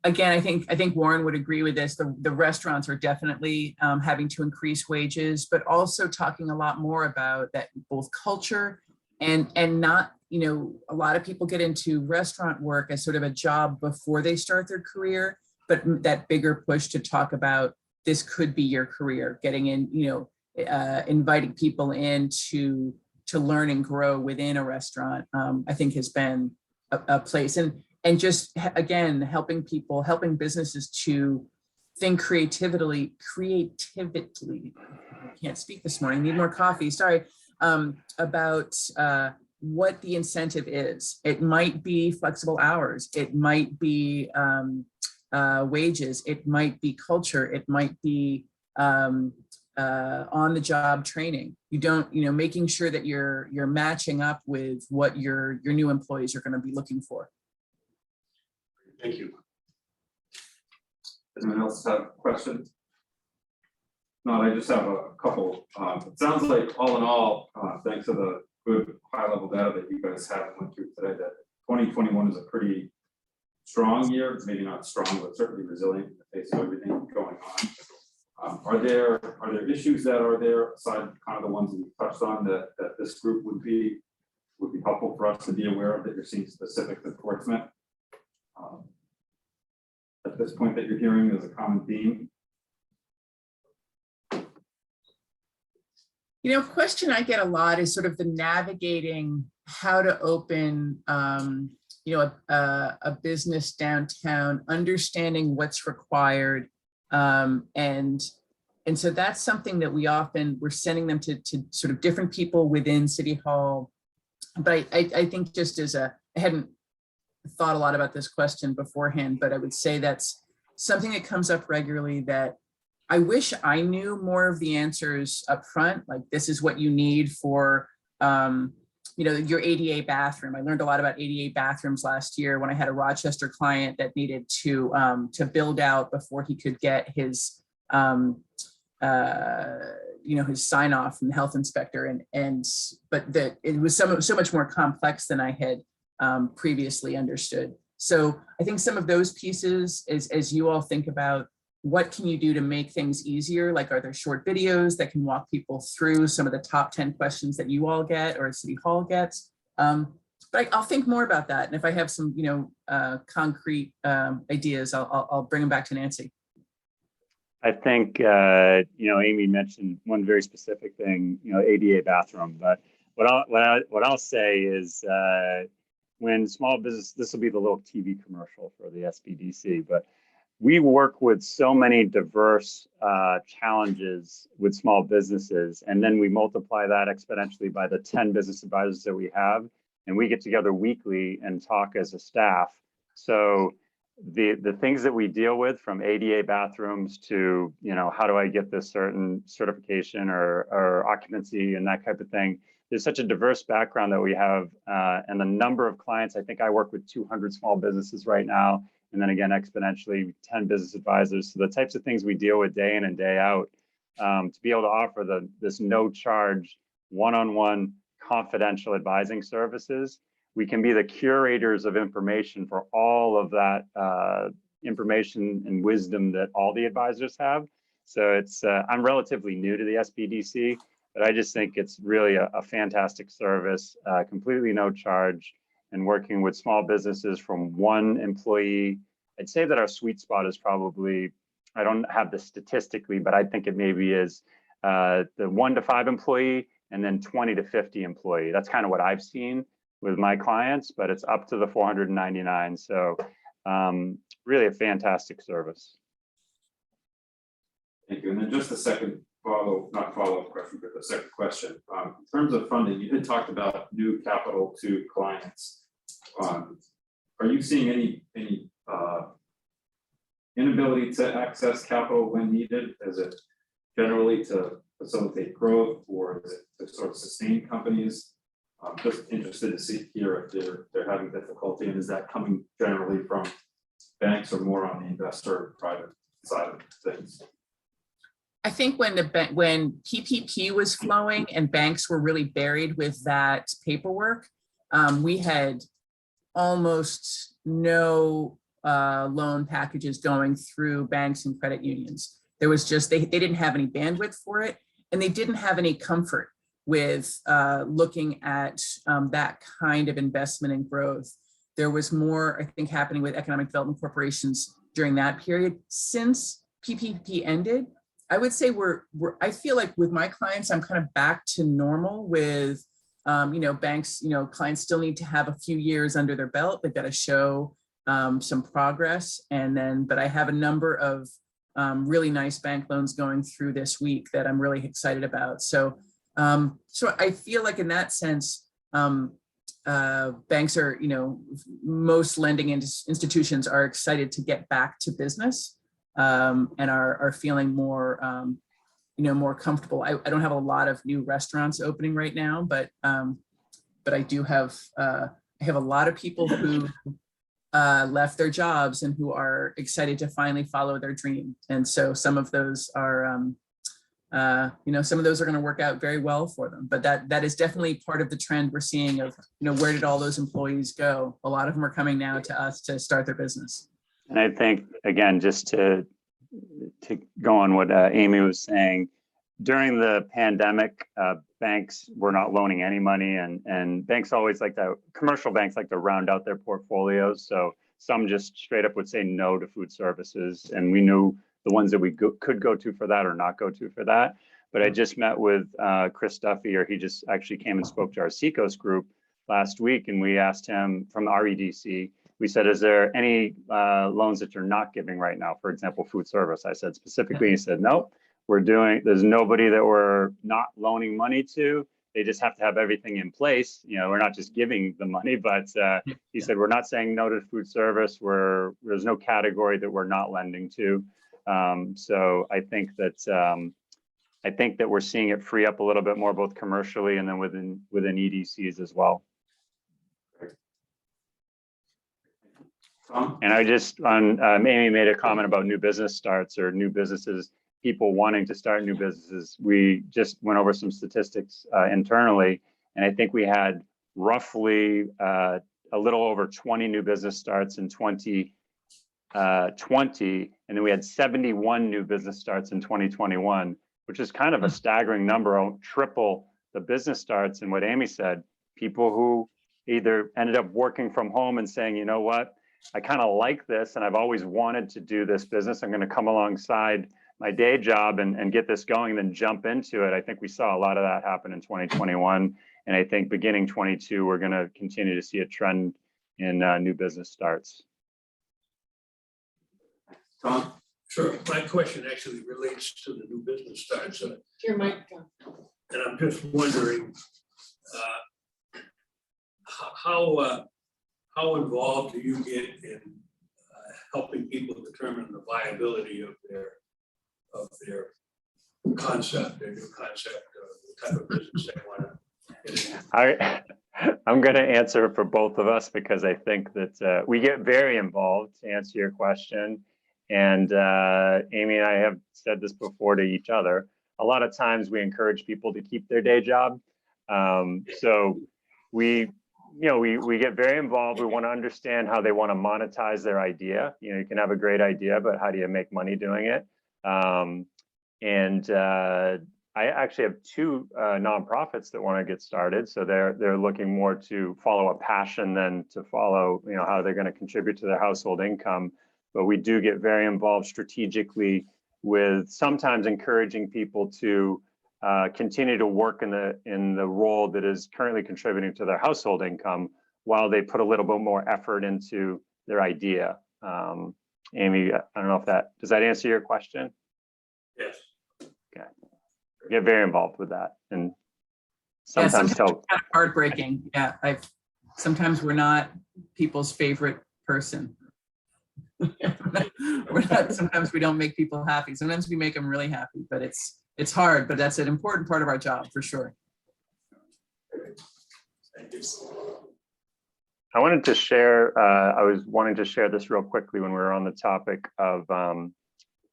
Again, I think Warren would agree with this. The restaurants are definitely having to increase wages, but also talking a lot more about that both culture and not, a lot of people get into restaurant work as sort of a job before they start their career, but that bigger push to talk about this could be your career, getting in, inviting people in to learn and grow within a restaurant, I think has been a place. And just, again, helping businesses to think creatively, I can't speak this morning, need more coffee, sorry, about what the incentive is. It might be flexible hours, it might be wages, it might be culture, it might be on the job training. Making sure that you're matching up with what your new employees are going to be looking for. Thank you. Anyone else have questions? No, I just have a couple. It sounds like all in all, thanks to the good high level data that you guys have went through today, that 2021 is a pretty strong year, maybe not strong, but certainly resilient in the face of everything going on. Are there issues that are there aside kind of the ones that you touched on that this group would be helpful for us to be aware of that you're seeing specific to Portsmouth? At this point that you're hearing as a common theme? Question I get a lot is sort of the navigating how to open, a business downtown, understanding what's required. And so that's something that we're sending them to sort of different people within City Hall. But I think just I hadn't thought a lot about this question beforehand, but I would say that's something that comes up regularly that I wish I knew more of the answers up front. Like, this is what you need for, your ADA bathroom. I learned a lot about ADA bathrooms last year when I had a Rochester client that needed to build out before he could get his, his sign off from the health inspector. But it was so much more complex than I had previously understood. So I think some of those pieces, as you all think about what can you do to make things easier, like are there short videos that can walk people through some of the top 10 questions that you all get or City Hall gets? But I'll think more about that. And if I have some, concrete ideas, I'll bring them back to Nancy. I think, Amy mentioned one very specific thing, ADA bathroom, but what I'll say is when small business, this will be the little TV commercial for the SBDC, but we work with so many diverse challenges with small businesses, and then we multiply that exponentially by the 10 business advisors that we have. and we get together weekly and talk as a staff. So the things that we deal with, from ADA bathrooms to, you know, how do I get this certain certification or occupancy and that type of thing. There's such a diverse background that we have, and the number of clients, I think I work with 200 small businesses right now. And then again, exponentially 10 business advisors. So the types of things we deal with day in and day out, to be able to offer this no charge, one-on-one confidential advising services. We can be the curators of information for all of that information and wisdom that all the advisors have. So it's, I'm relatively new to the SBDC, but I just think it's really a fantastic service, completely no charge, and working with small businesses from 1 employee. I'd say that our sweet spot is probably, I don't have this statistically, but I think it maybe is the 1 to 5 employee, and then 20 to 50 employee. That's kind of what I've seen with my clients, but it's up to the 499. So really a fantastic service. Thank you. And then just a second not follow-up question, but the second question. In terms of funding, you had talked about new capital to clients. Are you seeing any inability to access capital when needed? Is it generally to facilitate growth, or is it to sort of sustain companies? I'm just interested to hear if they're having difficulty, and is that coming generally from banks or more on the investor private side of things? I think when PPP was flowing and banks were really buried with that paperwork, we had almost no loan packages going through banks and credit unions. There was just, they didn't have any bandwidth for it, and they didn't have any comfort with looking at that kind of investment and growth. There was more, I think, happening with economic development corporations during that period. Since PPP ended, I would say I feel like with my clients, I'm kind of back to normal with, banks, clients still need to have a few years under their belt. They've got to show some progress. But I have a number of really nice bank loans going through this week that I'm really excited about. So I feel like in that sense, banks are, most lending institutions are excited to get back to business. And are feeling more, more comfortable. I don't have a lot of new restaurants opening right now, but I do have, I have a lot of people who left their jobs and who are excited to finally follow their dream. And so some of those are, some of those are going to work out very well for them. But that is definitely part of the trend we're seeing of, where did all those employees go? A lot of them are coming now to us to start their business. And I think, again, just to go on what Amy was saying, during the pandemic, banks were not loaning any money, and banks always commercial banks like to round out their portfolios. So some just straight up would say no to food services, and we knew the ones that we could go to for that or not go to for that. But I just met with Chris Duffy, or he just actually came and spoke to our Seacoast group last week, and we asked him from the REDC. We said, is there any loans that you're not giving right now? For example, food service. I said specifically, he said, nope, there's nobody that we're not loaning money to. They just have to have everything in place. We're not just giving the money, but he said, we're not saying no to food service. There's no category that we're not lending to. So I think that we're seeing it free up a little bit more, both commercially and then within EDCs as well. And I just, Amy made a comment about new business starts or new businesses, people wanting to start new businesses. We just went over some statistics internally, and I think we had roughly a little over 20 new business starts in 2020, and then we had 71 new business starts in 2021, which is kind of a staggering number, triple the business starts. And what Amy said, people who either ended up working from home and saying, you know what, I kind of like this and I've always wanted to do this business. I'm going to come alongside my day job and get this going, and then jump into it. I think we saw a lot of that happen in 2021. And I think beginning 22, we're going to continue to see a trend in new business starts. Tom? Sure. My question actually relates to the new business starts. Your mic. And I'm just wondering, how involved do you get in helping people determine the viability of their concept, their new concept, the type of business they want to get into? I'm going to answer for both of us because I think that we get very involved, to answer your question. And Amy and I have said this before to each other. A lot of times we encourage people to keep their day job. So we get very involved. We want to understand how they want to monetize their idea. You can have a great idea, but how do you make money doing it? I actually have two nonprofits that want to get started. So they're looking more to follow a passion than to follow, how they're going to contribute to their household income. But we do get very involved strategically with sometimes encouraging people to continue to work in the role that is currently contributing to their household income while they put a little bit more effort into their idea. Amy, I don't know if does that answer your question? Yes. Okay. Get very involved with that, and Yeah, sometimes it's kind of heartbreaking. Yeah, sometimes we're not people's favorite person. Sometimes we don't make people happy. Sometimes we make them really happy, but it's hard, but that's an important part of our job for sure. Thank you. I wanted to share, I was wanting to share this real quickly when we were on the topic of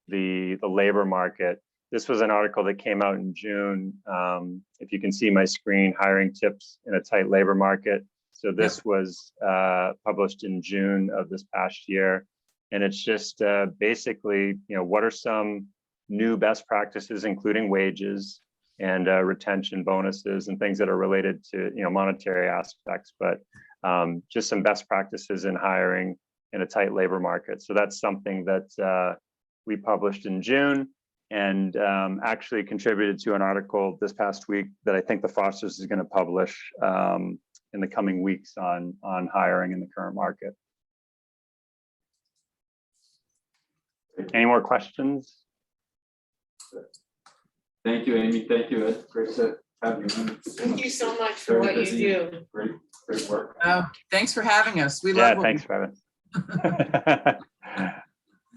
the labor market. This was an article that came out in June. If you can see my screen, hiring tips in a tight labor market. So this was published in June of this past year. And it's just basically, what are some new best practices, including wages and retention bonuses and things that are related to, monetary aspects, but just some best practices in hiring in a tight labor market. So that's something that we published in June, and actually contributed to an article this past week that I think the Fosters is going to publish in the coming weeks on hiring in the current market. Any more questions? Thank you, Amy. Thank you, Ed. Great to have you. Thank you so much for what you do. Great work. Thanks for having us. We love. Yeah, thanks for having us.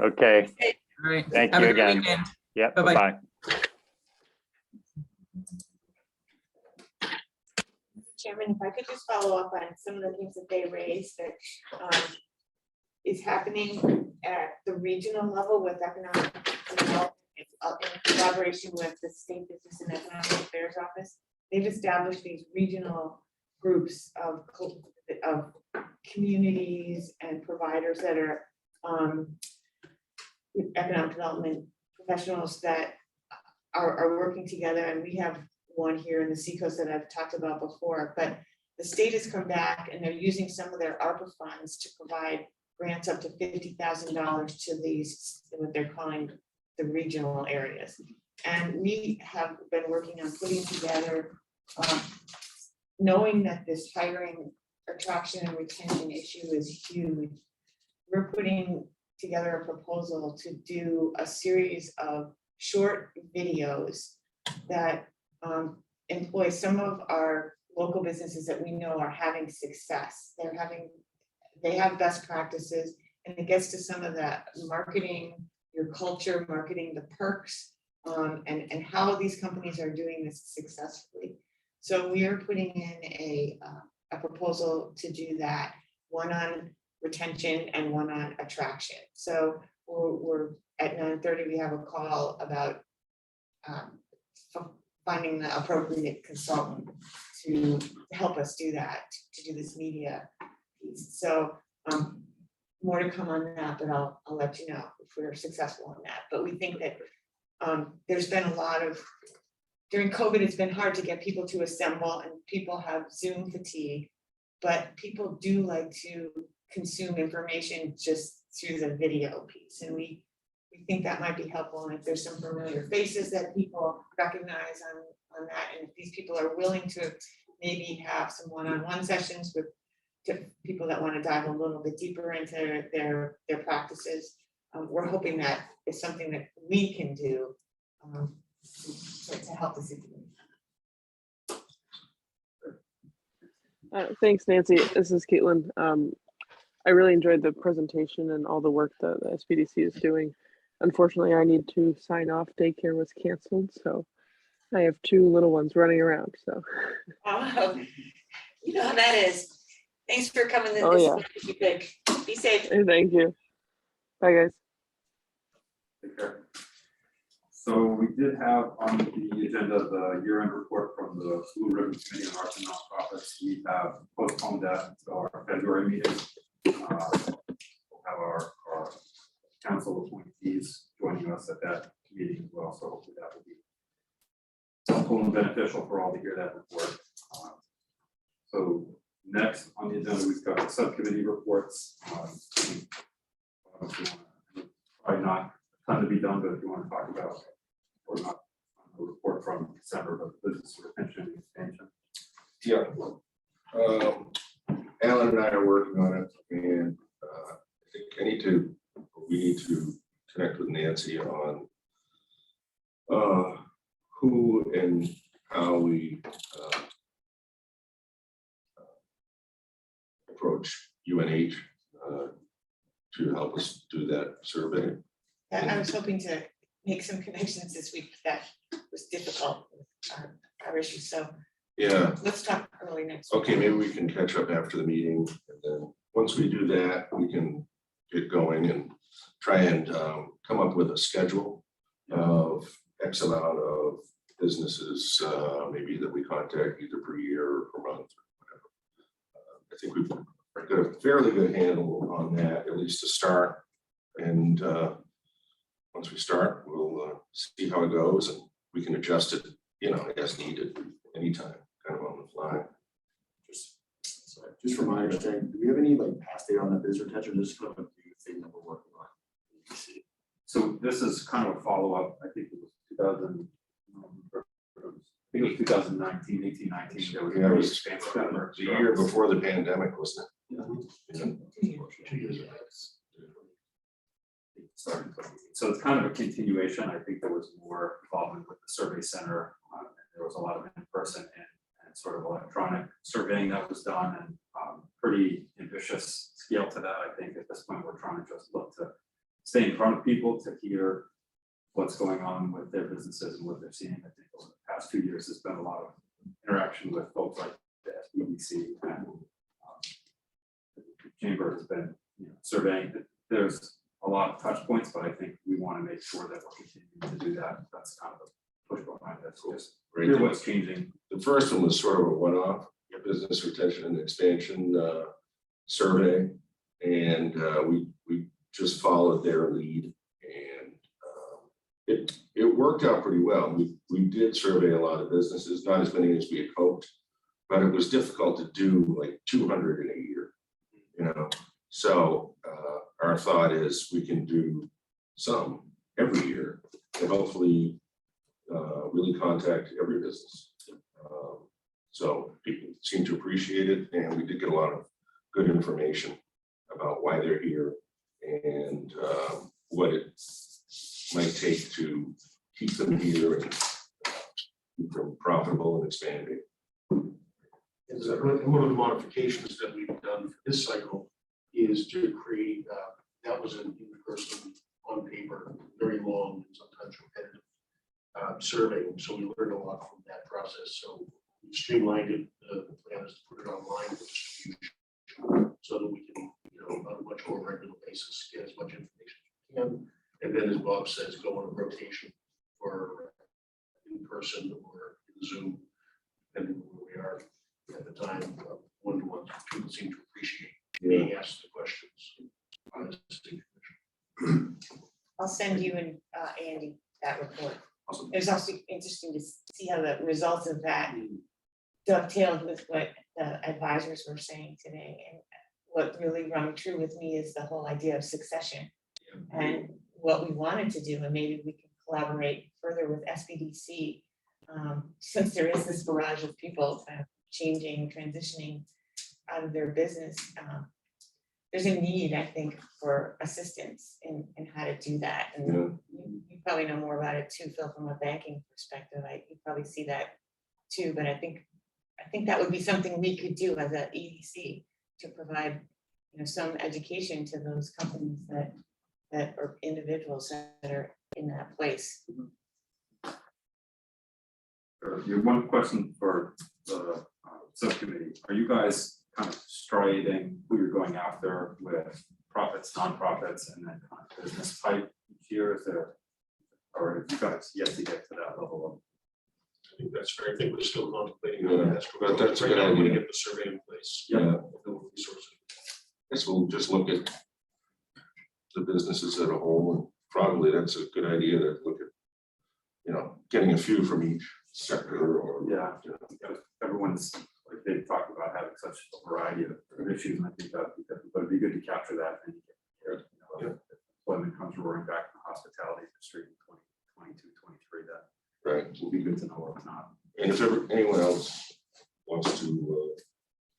Okay. All right. Thank Have you a good again. weekend. Yep. Bye-bye. Bye-bye. Chairman, if I could just follow up on some of the things that they raised that is happening at the regional level with economic development in collaboration with the State Business and Economic Affairs Office. They've established these regional groups of communities and providers that are economic development professionals that are working together, and we have one here in the Seacoast that I've talked about before, but the state has come back and they're using some of their ARPA funds to provide grants up to $50,000 to these, what they're calling the regional areas. And we have been working on putting together, knowing that this hiring, attraction and retention issue is huge. We're putting together a proposal to do a series of short videos that employ some of our local businesses that we know are having success. They have best practices, and it gets to some of that marketing, your culture, marketing the perks, and how these companies are doing this successfully. So we are putting in a proposal to do that, one on retention and one on attraction. So we're at 9:30, we have a call about finding the appropriate consultant to help us do that, to do this media piece. So more to come on that, but I'll let you know if we're successful in that. But we think that there's been a lot of, during COVID, it's been hard to get people to assemble, and people have Zoom fatigue, but people do like to consume information just through the video piece. And we think that might be helpful. And if there's some familiar faces that people recognize on that, and if these people are willing to maybe have some one-on-one sessions with people that want to dive a little bit deeper into their practices, we're hoping that is something that we can do to help the city. Thanks, Nancy. This is Caitlin. I really enjoyed the presentation and all the work that the SBDC is doing. Unfortunately, I need to sign off. Daycare was canceled, so I have 2 little ones running around. So, Oh, you know how that is. Thanks for coming in. Oh, This is yeah. what you pick. Be safe. thank you. Bye, guys. Take care. So we did have on the agenda the year-end report from the Blue Ribbon Committee on Arts and Nonprofits. We have postponed that to our February meeting. We'll have our council appointees joining us at that meeting as well. So hopefully that will be helpful and beneficial for all to hear that report. So next on the agenda, we've got the subcommittee reports. Probably not a ton to be done, but if you want to talk about or not, a report from December of business retention and expansion. Yeah. Alan and I are working on it, and I think we need to connect with Nancy on who and how we approach UNH to help us do that survey. I was hoping to make some connections this week, but that was difficult with our issues. So Yeah, let's talk early next week. okay, maybe we can catch up after the meeting, and then once we do that, we can get going and try and come up with a schedule of X amount of businesses, maybe that we contact either per year or per month or whatever. I think we've got a fairly good handle on that, at least to start. And once we start, we'll see how it goes, and we can adjust it, as needed anytime, kind of on the fly. Just from my understanding, do we have any past data on that business retention? Just kind of a new thing that we're working on? So this is kind of a follow-up. I think it was 2019, 18, 19. There was a Yeah, it very was expansive effort. the year before the pandemic, wasn't it? Yeah. 2 years ago. So it's kind of a continuation. I think there was more involvement with the survey center. And there was a lot of in-person and sort of electronic surveying that was done, and pretty ambitious scale to that. I think at this point, we're trying to just look to stay in front of people to hear what's going on with their businesses and what they're seeing. I think over the past 2 years, there's been a lot of interaction with folks like the SBDC and the chamber has been surveying. There's a lot of touch points, but I think we want to make sure that we're continuing to do that. That's kind of a push behind this. Just Great. hear what's changing. The first one was sort of a one-off, business retention and expansion survey. And we just followed their lead, and it worked out pretty well. We did survey a lot of businesses, not as many as we had hoped, but it was difficult to do like 200 in a year, So our thought is we can do some every year and hopefully really contact every business. So people seem to appreciate it, and we did get a lot of good information about why they're here and what it might take to keep them here and keep them profitable and expanding. And so one of the modifications that we've done for this cycle is to create, that was an in-person, on paper, very long and sometimes repetitive survey. So we learned a lot from that process. So we streamlined it. The plan is to put it online for distribution so that we can, on a much more regular basis, get as much information as we can. And then, as Bob says, go on a rotation for in-person or Zoom, depending on where we are at the time. One-to-one, people seem to appreciate being asked the questions. I'll send you and Andy that report. Awesome. It was also interesting to see how the results of that dovetailed with what the advisors were saying today. And what really rung true with me is the whole idea of succession and what we wanted to do. And maybe we can collaborate further with SBDC since there is this barrage of people kind of changing, transitioning out of their business. There's a need, I think, for assistance in how to do that. And you probably know more about it too, Phil, from a banking perspective. You probably see that too, but I think I think that would be something we could do as a EDC to provide, some education to those companies that or individuals that are in that place. You have one question for the subcommittee. Are you guys kind of striating who you're going after with profits, nonprofits, and then kind of business type each year? Is there, or have you guys yet to get to that level I think that's fair. I think we're still contemplating. Yeah, but that's a Right good now, I'm gonna idea. get the survey in place. Yeah. Build resources. Guess we'll just look at the businesses as a whole, and probably that's a good idea to look at, getting a few from each sector or. of? Yeah, because everyone's, like, they talked about having such a variety of issues, and I think that, but it'd be good to capture that and if employment comes roaring back in the hospitality industry in 2022, 23, that Right. will be good to know or not. And if anyone else wants to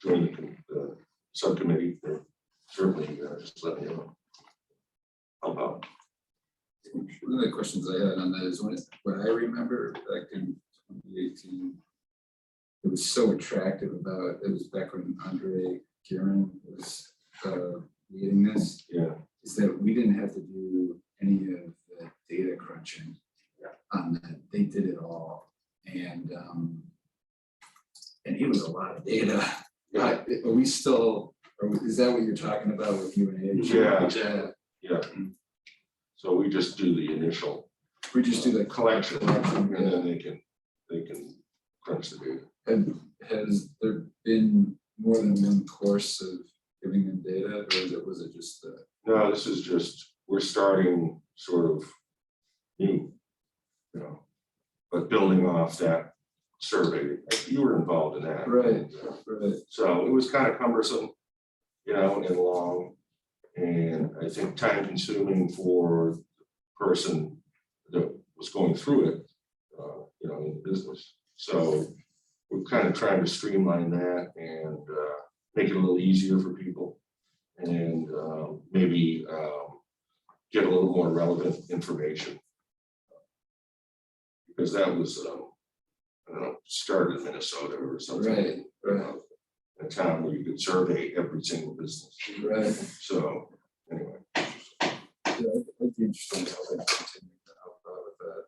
join the subcommittee, then certainly just let me know. Help out. One of the questions I had on that is what I remember back in 2018, it was so attractive about, it was back when Andre Kieran was leading this, Yeah. is that we didn't have to do any of the data crunching on that. They did it all. And it was a lot of data. Yeah. Are we still, is that what you're talking about with UNH? Yeah, exactly. Yeah. So we just do the initial We just do the collection, and yeah. then they can crunch the data. And has there been more than one course of giving them data, or was it just the? No, this is just, we're starting sort of new, but building off that survey. You were involved in that. Right, right. So it was kind of cumbersome, and long, and I think time consuming for the person that was going through it, in the business. So we're kind of trying to streamline that and make it a little easier for people, and maybe get a little more relevant information. Because that was, I don't know, started in Minnesota or something. Right. A town where you could survey every single business. Right. So, anyway. Yeah, I'd be interested in how they continue to help out with that.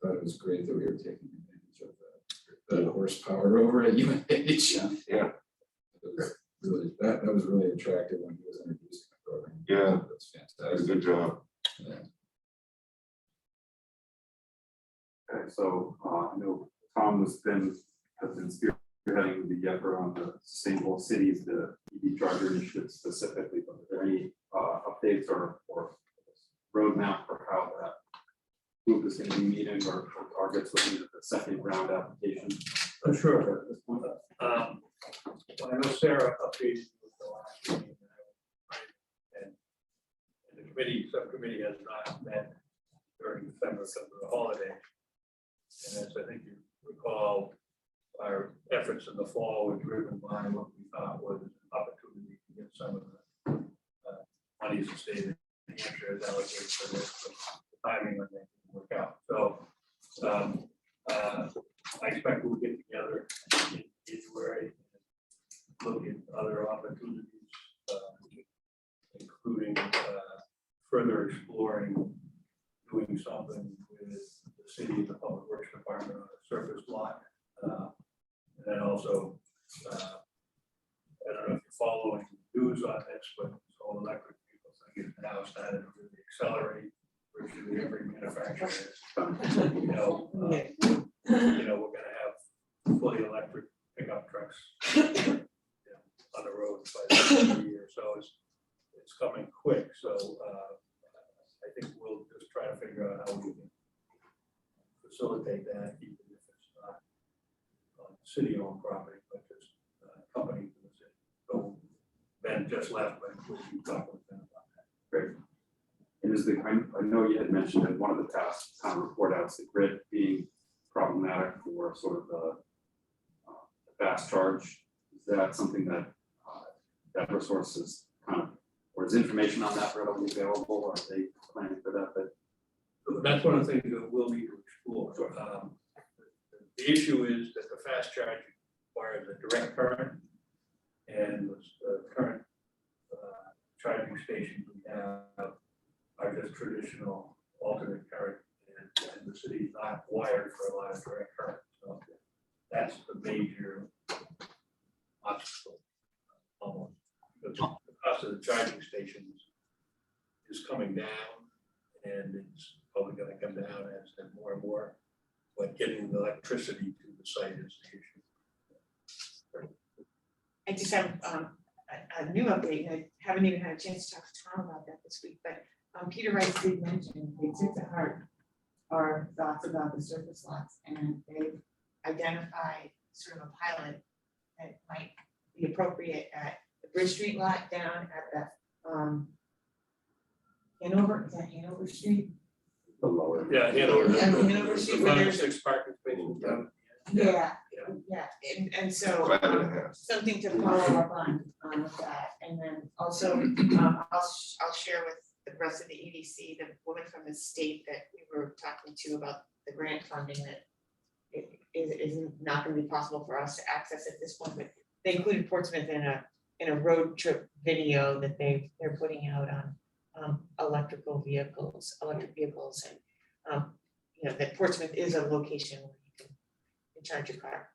I thought it was great that we were taking advantage of the horsepower over at UNH. Yeah. That was really attractive when he was introducing the program. Yeah. That's That was a fantastic. good job. Yeah. Okay, so I know Tom has been spearheading the effort on the sustainable cities, the EV charger initiative specifically. But are there any updates or roadmap for how that group is going to be meeting or targets looking at the second round application? Sure. At this point? Well, I know Sarah updated with the last meeting, and the subcommittee has not met during December because of the holiday. And as I think you recall, our efforts in the fall were driven by what we thought was an opportunity to get some of the monies the state of New Hampshire has allocated for this, but the timing on that didn't work out. So I expect we'll get together in January and look at other opportunities, including further exploring doing something with the city and the public works department on a surface lot. And then also, I don't know if you're following news on this, but this whole electric vehicle thing is now starting to really accelerate. Virtually every manufacturer is, we're gonna have fully electric pickup trucks on the road by the end of the year. So it's coming quick. So I think we'll just try to figure out how we can facilitate that, even if it's not on city-owned property, but just company to the city. So Ben just left, but we'll be talking with them about that. Great. And is I know you had mentioned in one of the past kind of report outs, the grid being problematic for sort of the fast charge. Is that something that that resource is kind of, or is information on that readily available? Are they planning for that? That's one of the things that we'll need to explore. The issue is that the fast charging requires a direct current, and the current charging stations we have are just traditional alternate current, and the city's not wired for a lot of direct current. So that's the major obstacle, almost, because the cost of the charging stations is coming down, and it's probably going to come down as more and more. But getting the electricity to the site is the issue. I just have a new update, and I haven't even had a chance to talk to Tom about that this week, but Peter Rice did mention, they took to heart our thoughts about the surface lots, and they've identified sort of a pilot that might be appropriate at the Bridge Street lot down at the Hanover, is that Hanover Street? The lower. Yeah, Hanover. Yeah, Hanover Street, where there's 6 parking spaces. Yeah, and so, Five and a half. something to follow up on that, and then also, I'll share with the rest of the EDC, the woman from the state that we were talking to about the grant funding that it is not gonna be possible for us to access at this point, but they included Portsmouth in a road trip video that they're putting out on electric vehicles, and you know, that Portsmouth is a location where you can charge your car,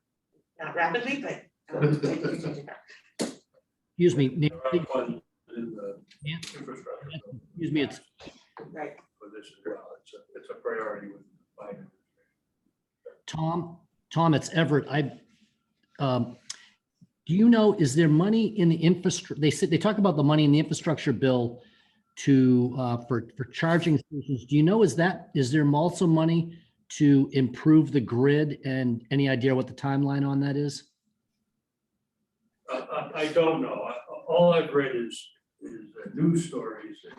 not rapidly, but you can charge your car. Excuse me, There are funds in the Yeah. infrastructure bill excuse me, it's, Right. for this as well. It's a priority with Biden. Tom, it's Everett. Do you know, is there money in the infrastructure? They talk about the money in the infrastructure bill to, for charging stations. Do you know, is there also money to improve the grid, and any idea what the timeline on that is? I don't know. All I've read is news stories that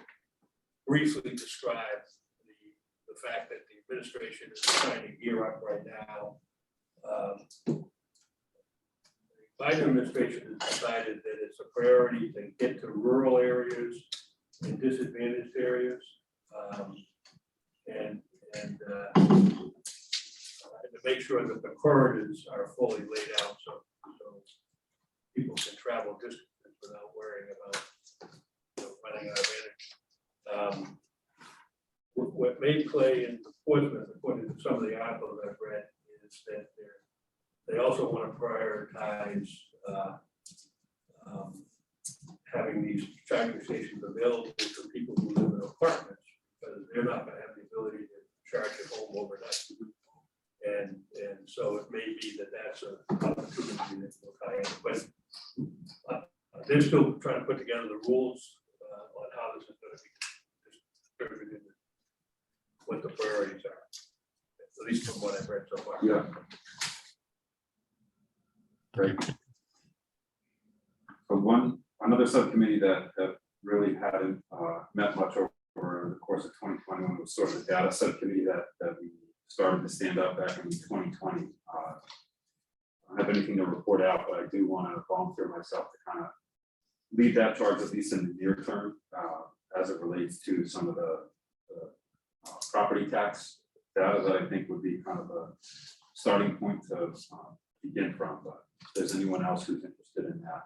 briefly describe the fact that the administration is trying to gear up right now. The Biden administration has decided that it's a priority to get to rural areas and disadvantaged areas, and to make sure that the corridors are fully laid out so people can travel distances without worrying about running out of energy. What may play in Portsmouth, according to some of the articles I've read, is that they also want to prioritize having these charging stations available to people who live in apartments, because they're not going to have the ability to charge at home overnight. And so it may be that that's an opportunity that will tie in. But they're still trying to put together the rules on how this is going to be distributed, what the priorities are, at least from what I've read so far. Yeah. Great. So another subcommittee that really hadn't met much over the course of 2021 was sort of the data subcommittee that we started to stand up back in 2020. I don't have anything to report out, but I do want to volunteer myself to kind of lead that charge, at least in the near term, as it relates to some of the property tax data that I think would be kind of a starting point to begin from. But if there's anyone else who's interested in that,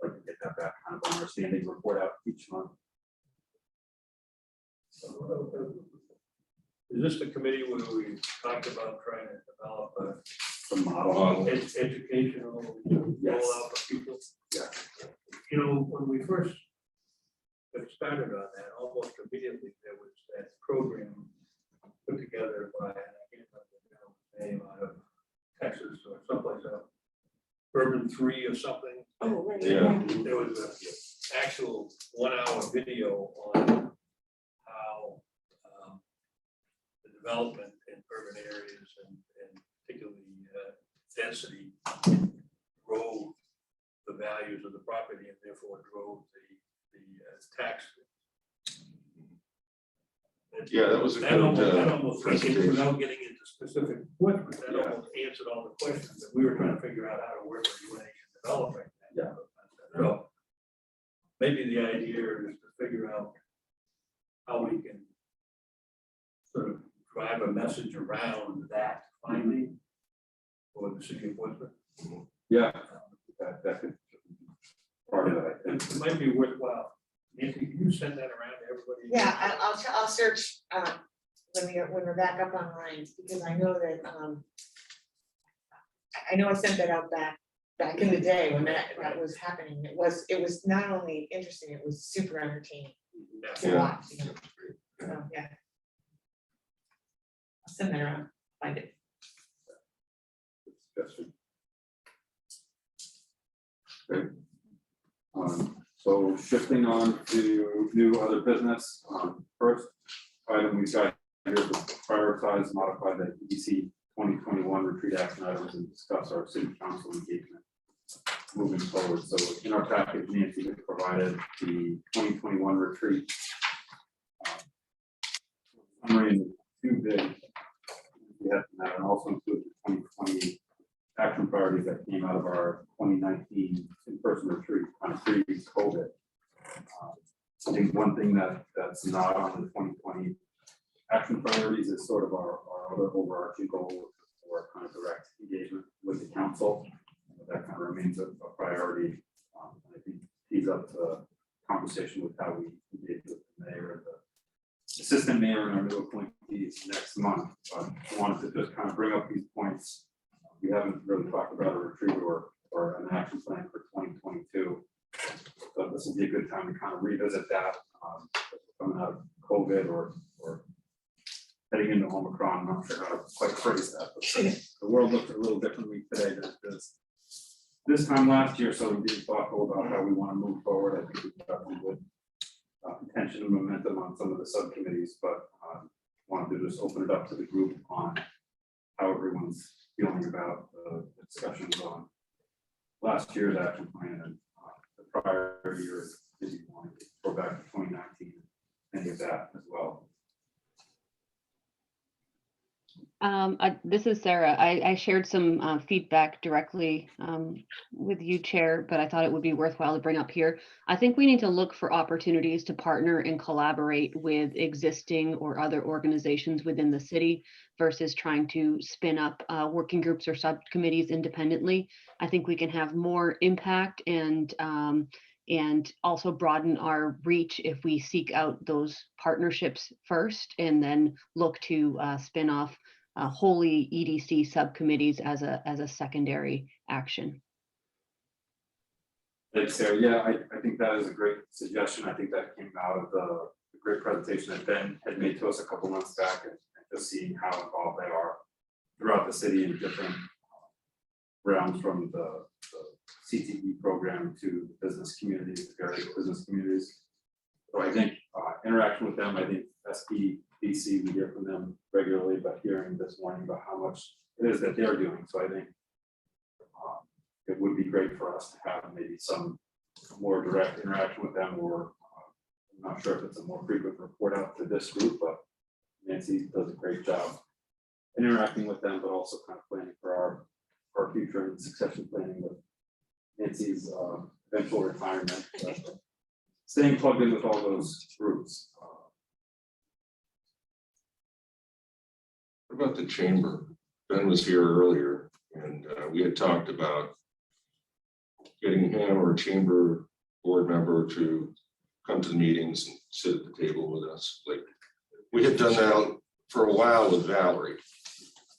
I'd like to get that back kind of on our standing report out each month. Is this the committee where we talked about trying to develop Some model. educational rollout for people? Yeah. You know, when we first got started on that, almost immediately there was that program put together by, I can't remember the name, out of Texas or someplace else, Urban 3 or something. Oh, right. Yeah. There was an actual 1-hour video on how the development in urban areas and particularly density drove the values of the property and therefore drove the tax. Yeah, that was a That good almost, presentation. without getting into specific points, but that Yeah. almost answered all the questions that we were trying to figure out how to work with UNH and developing. Yeah. So maybe the idea is to figure out how we can sort of drive a message around that finding Or the city appointment? Yeah, that could. Part of that, I think. It might be worthwhile. Nancy, can you send that around to everybody? Yeah, I'll search, when we're back up online, because I know that, I know I sent that out back in the day when that was happening. It was not only interesting, it was super entertaining to Yeah. watch, you know, so, yeah. I'll send that around, find it. Suggestion. Okay. So shifting on to new other business, first item we got here is to prioritize, modify the EDC 2021 retreat action items and discuss our city council engagement moving forward. So in our package, Nancy has provided the 2021 retreat summary in two big. We have that, and also include the 2020 action priorities that came out of our 2019 in-person retreat on pre-COVID. I think one thing that's not on the 2020 action priorities is sort of our other overarching goal for kind of direct engagement with the council. That kind of remains a priority. I think tees up the conversation with how we engage with the mayor and the assistant mayor and our new appointees next month. But I wanted to just kind of bring up these points. We haven't really talked about a retreat or an action plan for 2022. So this will be a good time to kind of revisit that. Coming out of COVID or heading into Omicron, I'm not sure how to quite phrase that, but the world looks a little differently today than it does this time last year. So we're being thoughtful about how we want to move forward. I think we've got some good intention and momentum on some of the subcommittees, but wanted to just open it up to the group on how everyone's feeling about the discussions on last year's action plan and the prior years, if you want to go back to 2019, any of that as well. This is Sarah. I shared some feedback directly with you, Chair, but I thought it would be worthwhile to bring up here. I think we need to look for opportunities to partner and collaborate with existing or other organizations within the city versus trying to spin up working groups or subcommittees independently. I think we can have more impact and also broaden our reach if we seek out those partnerships first and then look to spin off wholly EDC subcommittees as a secondary action. Thanks, Sarah. Yeah, I think that is a great suggestion. I think that came out of the great presentation that Ben had made to us a couple months back, and just seeing how involved they are throughout the city in different realms, from the CTE program to the business communities, the various business communities. So I think interaction with them, I think SPDC, we hear from them regularly, but hearing this morning about how much it is that they're doing. So I think it would be great for us to have maybe some more direct interaction with them, or I'm not sure if it's a more frequent report out to this group, but Nancy does a great job interacting with them, but also kind of planning for our future and succession planning with Nancy's eventual retirement. Staying plugged in with all those groups. What about the chamber? Ben was here earlier, and we had talked about getting him or a chamber board member to come to the meetings and sit at the table with us. Like, we had done that for a while with Valerie.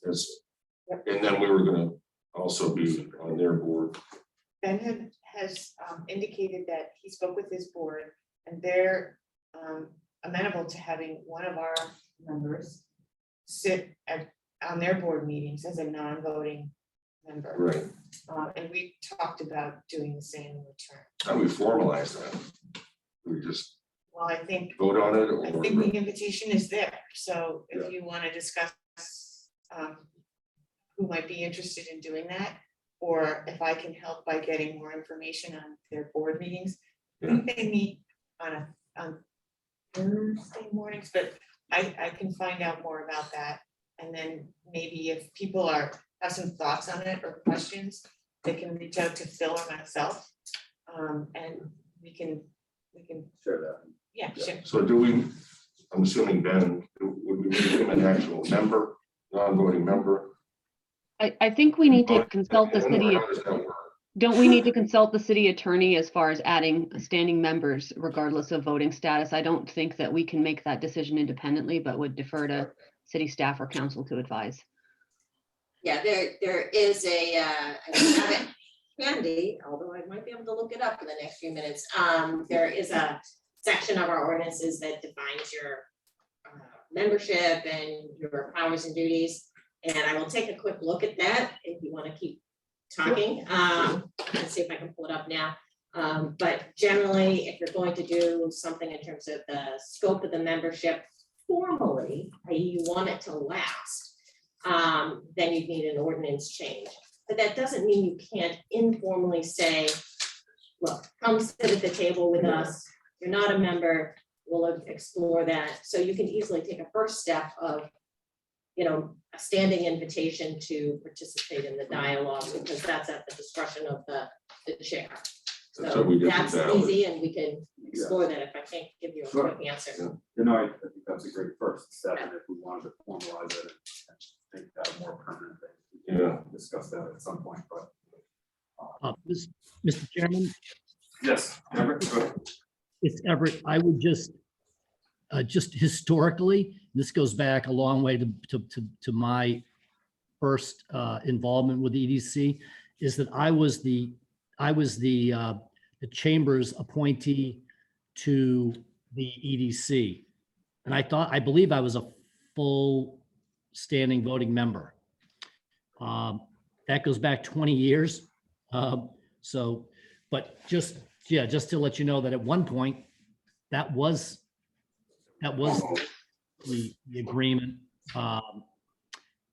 And then we were gonna also be on their board. Ben has indicated that he spoke with his board and they're amenable to having one of our members sit on their board meetings as a non-voting member. Right. And we talked about doing the same in return. How do we formalize that? We just Well, I think vote on it, I or think the invitation is there, so Yeah. if you want to discuss who might be interested in doing that, or if I can help by getting more information on their board meetings. I think they meet on Thursday mornings, but I can find out more about that. And then maybe if people have some thoughts on it or questions, they can reach out to Phil or myself. And we can, Share that. yeah, sure. so do we, I'm assuming Ben, would we make him an actual member, non-voting member? I think we need to consult the city. How does that work? Don't we need to consult the city attorney as far as adding standing members regardless of voting status? I don't think that we can make that decision independently, but would defer to city staff or council to advise. Yeah, there is a, I have it handy, although I might be able to look it up in the next few minutes. There is a section of our ordinances that defines your membership and your powers and duties. And I will take a quick look at that if you want to keep talking. Let's see if I can pull it up now. But generally, if you're going to do something in terms of the scope of the membership formally, i.e. you want it to last, then you need an ordinance change. But that doesn't mean you can't informally say, look, come sit at the table with us. You're not a member, we'll explore that. So you can easily take a first step of, you know, a standing invitation to participate in the dialogue, because that's at the discretion of the chair. That's So what we did with that's that. easy, and we can explore that if I can't give you a Sure. quick answer. You know, I think that's a great first step, and if we wanted to formalize it and make that a more permanent thing, we Yeah. can discuss that at some point, but. Mr. Chairman, Yes, Everett, go ahead. it's Everett. I would just historically, this goes back a long way to my first involvement with the EDC, is that I was the chamber's appointee to the EDC. And I believe I was a full standing voting member. That goes back 20 years. But just to let you know that at one point, that was the agreement.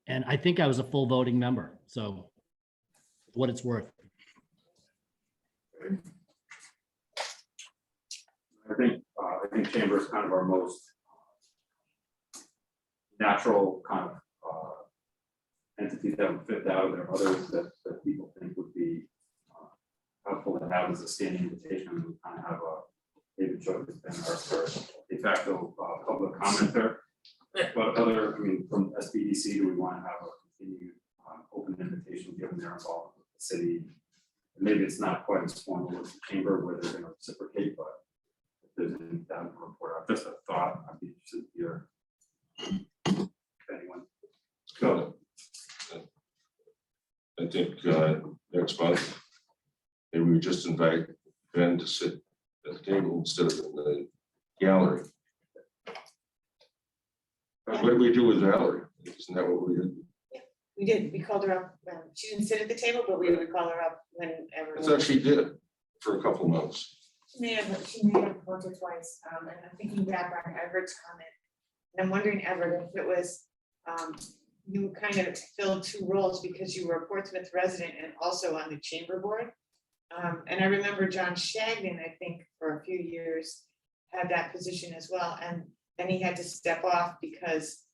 And I think I was a full voting member. So what it's worth. I think chamber is kind of our most natural kind of entity that would fit that. There are others that people think would be helpful to have as a standing invitation. We kind of have David Choate has been our de facto public commenter. But from SBDC, do we want to have a continued open invitation given their involvement with the city? Maybe it's not quite as formal as the chamber where they're going to reciprocate, but if there's any data report, I've just a thought, I'd be interested to hear if anyone. Go. I think next month, maybe we just invite Ben to sit at the table instead of in the gallery. What did we do with Valerie? Isn't that what we did? We did, we called her up, she didn't sit at the table, but we would call her up whenever. I thought she did for a couple of months. She may have once or twice, and I'm thinking back on Everett's comment. And I'm wondering, Everett, if it was, you kind of filled two roles because you were a Portsmouth resident and also on the chamber board. And I remember John Shagnon, I think, for a few years, had that position as well, and then he had to step off because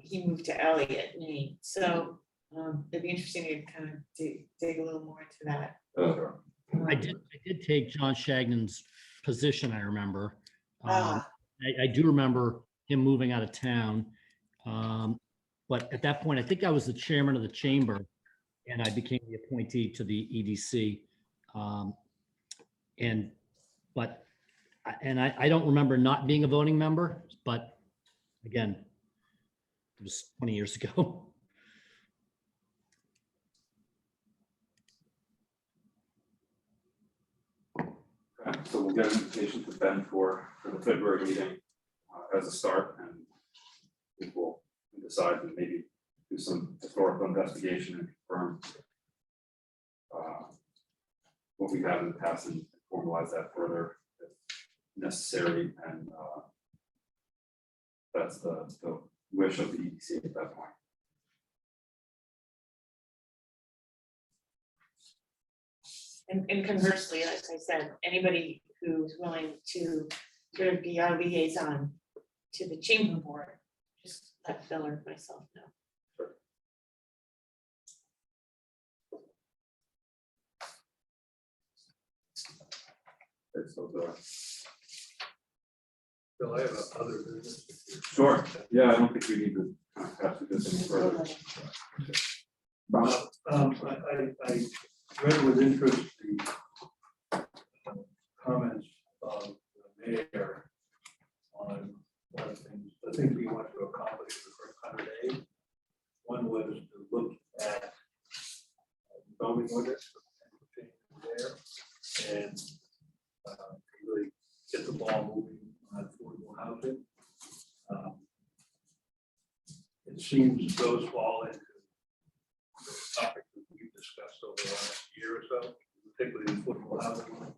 he moved to Elliott, Maine. So it'd be interesting to kind of dig a little more into that. I did take John Shagnon's position, I remember. I do remember him moving out of town. But at that point, I think I was the chairman of the chamber and I became the appointee to the EDC. I don't remember not being a voting member, but again, it was 20 years ago. Okay, so we'll get an invitation to Ben for the February meeting as a start, and we will decide to maybe do some historical investigation and confirm what we have in the past and formalize that further if necessary, and that's the wish of the EDC at that point. And conversely, as I said, anybody who's willing to sort of be our liaison to the chamber board, just let Phil or myself know. Okay, so the Bill, I have other business. Sure, yeah, I don't think we need to kind of pass through this any further. I read with interest the comments of the mayor on one of the things he wanted to accomplish the first 100 days. One was to look at zoning ordinance there and really get the ball moving on affordable housing. It seems those fall into the topics that we've discussed over the last year or so, particularly affordable housing.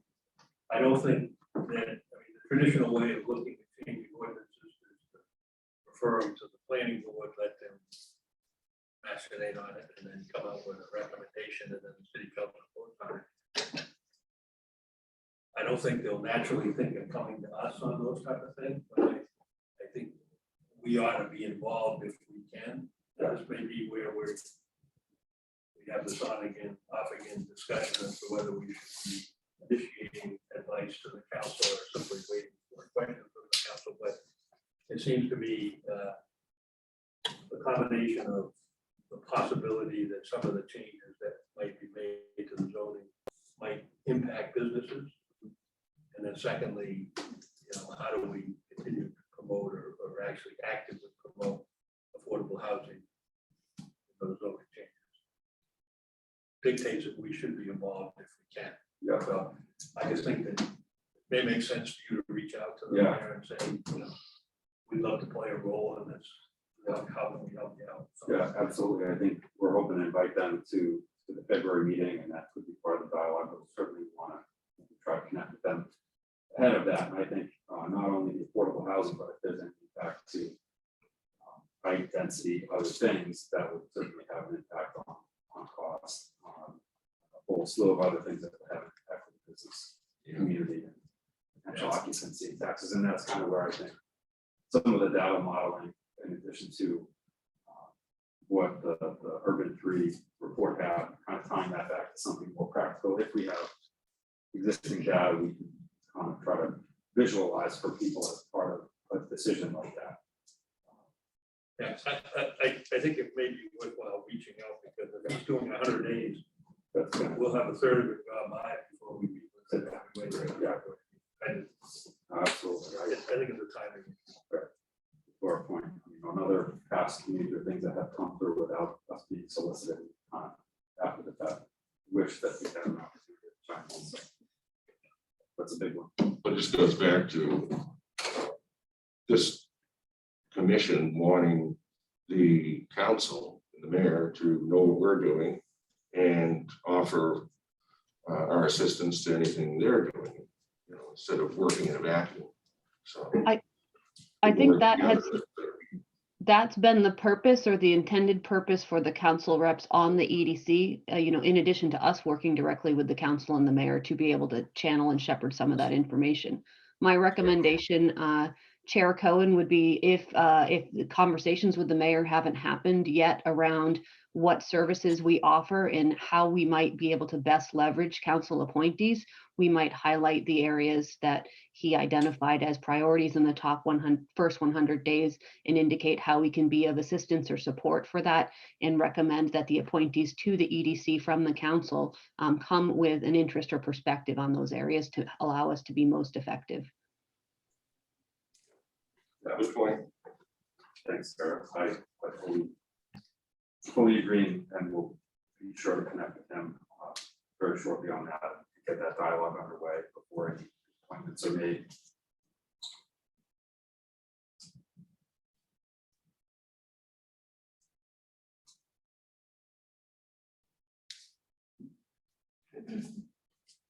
I don't think that, the traditional way of looking at changing ordinances is to refer them to the planning board, let them machinate on it, and then come up with a recommendation, and then the city council votes on it. I don't think they'll naturally think of coming to us on those type of things, but I think we ought to be involved if we can. This may be where we have this on again, off again discussion as to whether we should be initiating advice to the council or simply waiting for a question from the council. But it seems to me a combination of the possibility that some of the changes that might be made to the zoning might impact businesses. And then secondly, how do we continue to promote or actually actively promote affordable housing in those zoning changes? Dictates that we should be involved if we can. Yeah. So I just think that it may make sense for you to reach out to the Yeah. mayor and say, we'd love to play a role in this. How can we help you out? So, Yeah, absolutely. I think we're hoping to invite them to the February meeting, and that could be part of the dialogue, but we certainly want to try to connect with them ahead of that. And I think not only the affordable housing, but if there's any impact to height density, other things, that would certainly have an impact on cost, a whole slew of other things that would have an impact on the business community and potential occupancy and taxes. And that's kind of where I think some of the data modeling, in addition to what the Urban 3 report had, kind of tying that back to something more practical. If we have existing data, we can kind of try to visualize for people as part of a decision like that. Yes, I think it may be worthwhile reaching out, because if he's doing 100 days, we'll have a third of it gone by before we meet with him. Absolutely. I think it's a timing. To our point, another past major things that have come through without us being solicited after the fact, wish that we had an opportunity to chime in. So that's a big one. But this goes back to this commission wanting the council and the mayor to know what we're doing and offer our assistance to anything they're doing, instead of working in a vacuum. So I think that's been the purpose, or the intended purpose, for the council reps on the EDC, in addition to us working directly with the council and the mayor to be able to channel and shepherd some of that information. My recommendation, Chair Cohen, would be if the conversations with the mayor haven't happened yet around what services we offer and how we might be able to best leverage council appointees, we might highlight the areas that he identified as priorities in the first 100 days and indicate how we can be of assistance or support for that, and recommend that the appointees to the EDC from the council come with an interest or perspective on those areas to allow us to be most effective. that was point. Thanks, Sarah. I fully agree, and we'll be sure to connect with them very shortly on that, to get that dialogue underway before any appointments are made.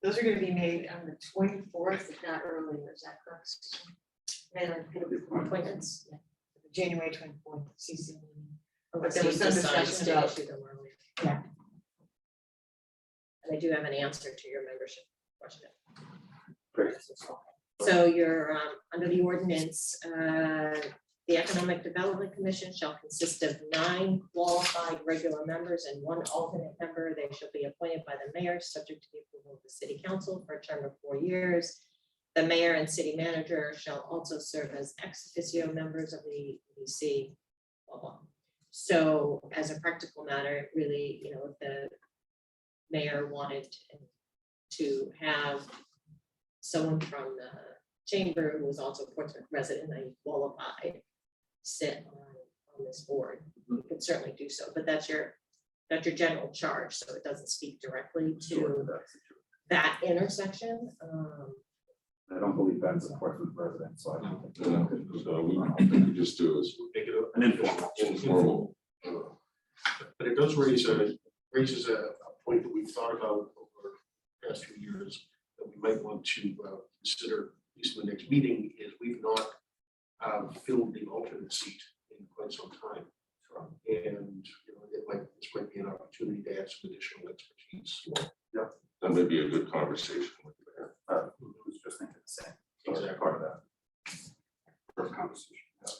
Those are gonna be made on the 24th, if not earlier, is that correct, Susan? Appointments. January 24th, CC meeting. But Unless there he was some decides discussion to about, issue them earlier. yeah, And I do have an answer to your membership question. Great. So you're under the ordinance, the Economic Development Commission shall consist of 9 qualified regular members and 1 alternate member. They shall be appointed by the mayor, subject to the approval of the city council, for a term of 4 years. The mayor and city manager shall also serve as ex officio members of the EDC. Blah, blah. So as a practical matter, really, you know, if the mayor wanted to have someone from the chamber who was also a Portsmouth resident, and qualified, sit on this board, you could certainly do so, but that's your general charge, so it doesn't speak directly to that intersection. I don't believe that's a Portsmouth resident, so I don't think. So we just do is Make it An informal. informal. But it does raises a point that we've thought about over the past few years that we might want to consider, at least in the next meeting, is we've not filled the alternate seat in quite some time. And, you know, this might be an opportunity to add some additional expertise. That may be a good conversation with the mayor. I was just thinking the same. So that's part of that. First conversation. Yeah.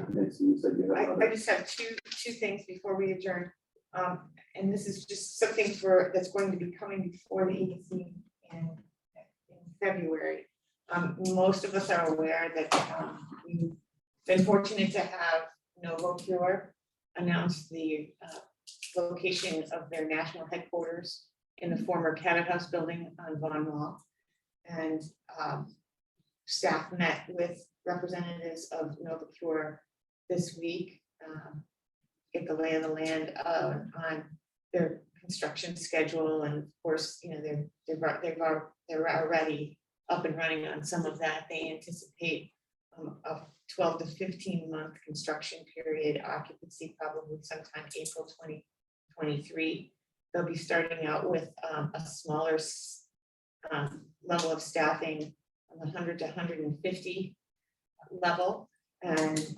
Okay, so you said you have I another. just have two things before we adjourn. And this is just something that's going to be coming before the EDC in February. Most of us are aware that we've been fortunate to have NovoCure announce the location of their national headquarters in the former Cabot House building on Vaughan Mall. And staff met with representatives of NovoCure this week, get the lay of the land on their construction schedule, and of course, you know, they're already up and running on some of that. They anticipate a 12 to 15 month construction period, occupancy probably sometime April 2023. They'll be starting out with a smaller level of staffing, 100 to 150 level, and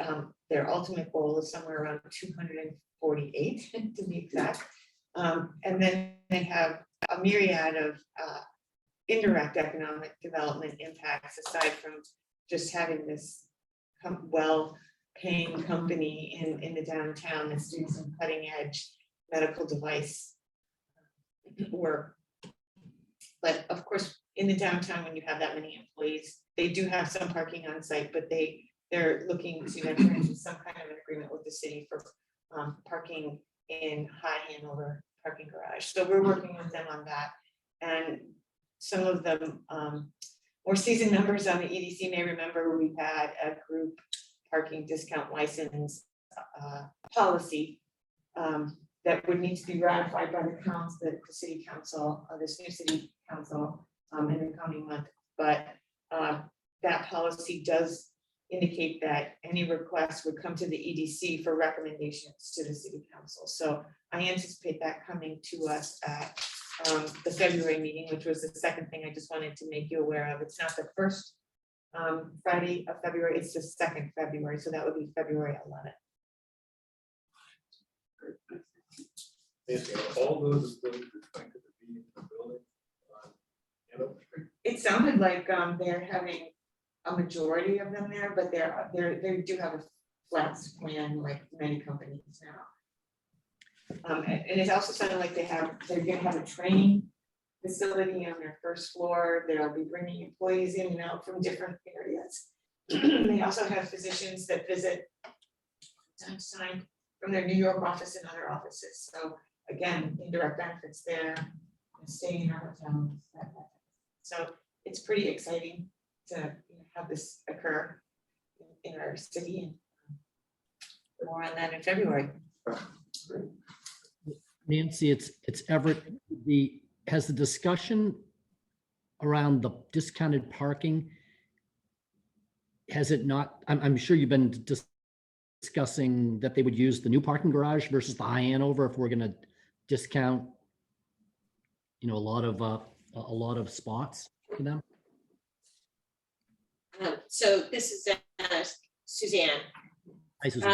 their ultimate goal is somewhere around 248 to be exact. And then they have a myriad of indirect economic development impacts aside from just having this well-paying company in the downtown that's doing some cutting-edge medical device work. But of course, in the downtown, when you have that many employees, they do have some parking on site, but they're looking to enter into some kind of an agreement with the city for parking in High Hanover parking garage. So we're working with them on that. And some of the more seasoned members on the EDC may remember we had a group parking discount license policy that would need to be ratified by the council, the city council, this new city council in the coming month. But that policy does indicate that any requests would come to the EDC for recommendations to the city council. So I anticipate that coming to us at the February meeting, which was the second thing I just wanted to make you aware of. It's not the first Friday of February, it's the second February. So that would be February 11th. Nancy, are all those employees expected to be in the building on Hanover Street? It sounded like they're having a majority of them there, but they do have a flex plan like many companies now. And it also sounded like they're gonna have a training facility on their first floor. They'll be bringing employees in and out from different areas. They also have physicians that visit time to time from their New York office and other offices. So again, indirect benefits there, staying in our hotels. So it's pretty exciting to have this occur in our city, and more on that in February. Nancy, it's Everett. Has the discussion around the discounted parking, has it not, I'm sure you've been discussing that they would use the new parking garage versus the High Hanover if we're gonna discount, a lot of spots for them? So this is Suzanne. Hi, Susan.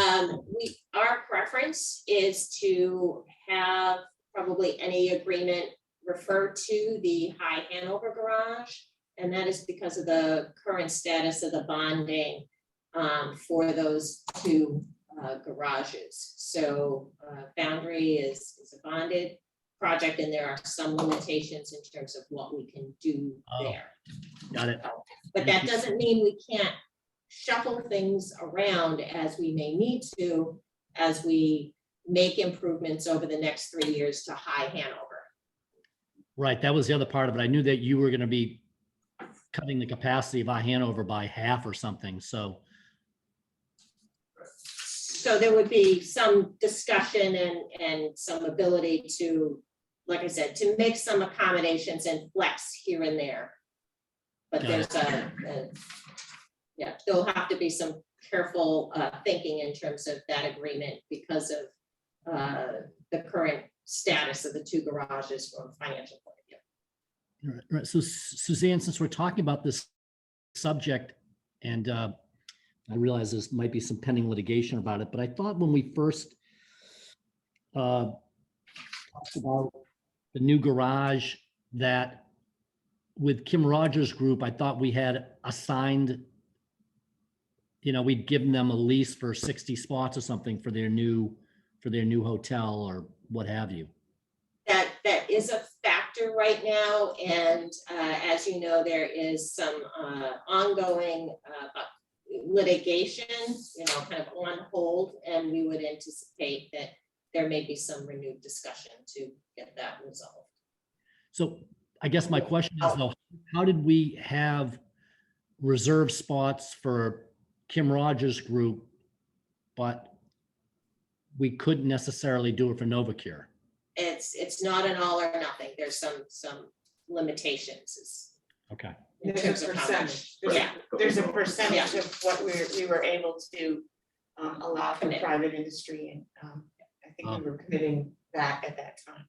Our preference is to have probably any agreement refer to the High Hanover garage. And that is because of the current status of the bonding for those two garages. So Boundary is a bonded project and there are some limitations in terms of what we can do Oh. there. Got it. But that doesn't mean we can't shuffle things around as we may need to, as we make improvements over the next 3 years to High Hanover. Right, that was the other part of it. I knew that you were gonna be cutting the capacity of Hanover by half or something, so. So there would be some discussion and some ability to, like I said, to make some accommodations and flex here and there. But Got there's yeah, there'll have to be some careful thinking in terms of that agreement because of the current status of the 2 garages from a financial point of view. Right. So Suzanne, since we're talking about this subject, and I realize there might be some pending litigation about it, but I thought when we first talked about the new garage, that with Kim Rogers Group, I thought we had assigned, we'd given them a lease for 60 spots or something for their new hotel or what have you. That is a factor right now, and as you know, there is some ongoing litigation, kind of on hold, and we would anticipate that there may be some renewed discussion to get that resolved. So I guess my question is though, how did we have reserved spots for Kim Rogers Group, but we couldn't necessarily do it for Novacure? It's not an all or nothing. There's some limitations Okay. in There's terms a of how percentage. much. Yeah, There's a percentage of what we were able to allow for Commit. private industry, and I think we were committing that at that time.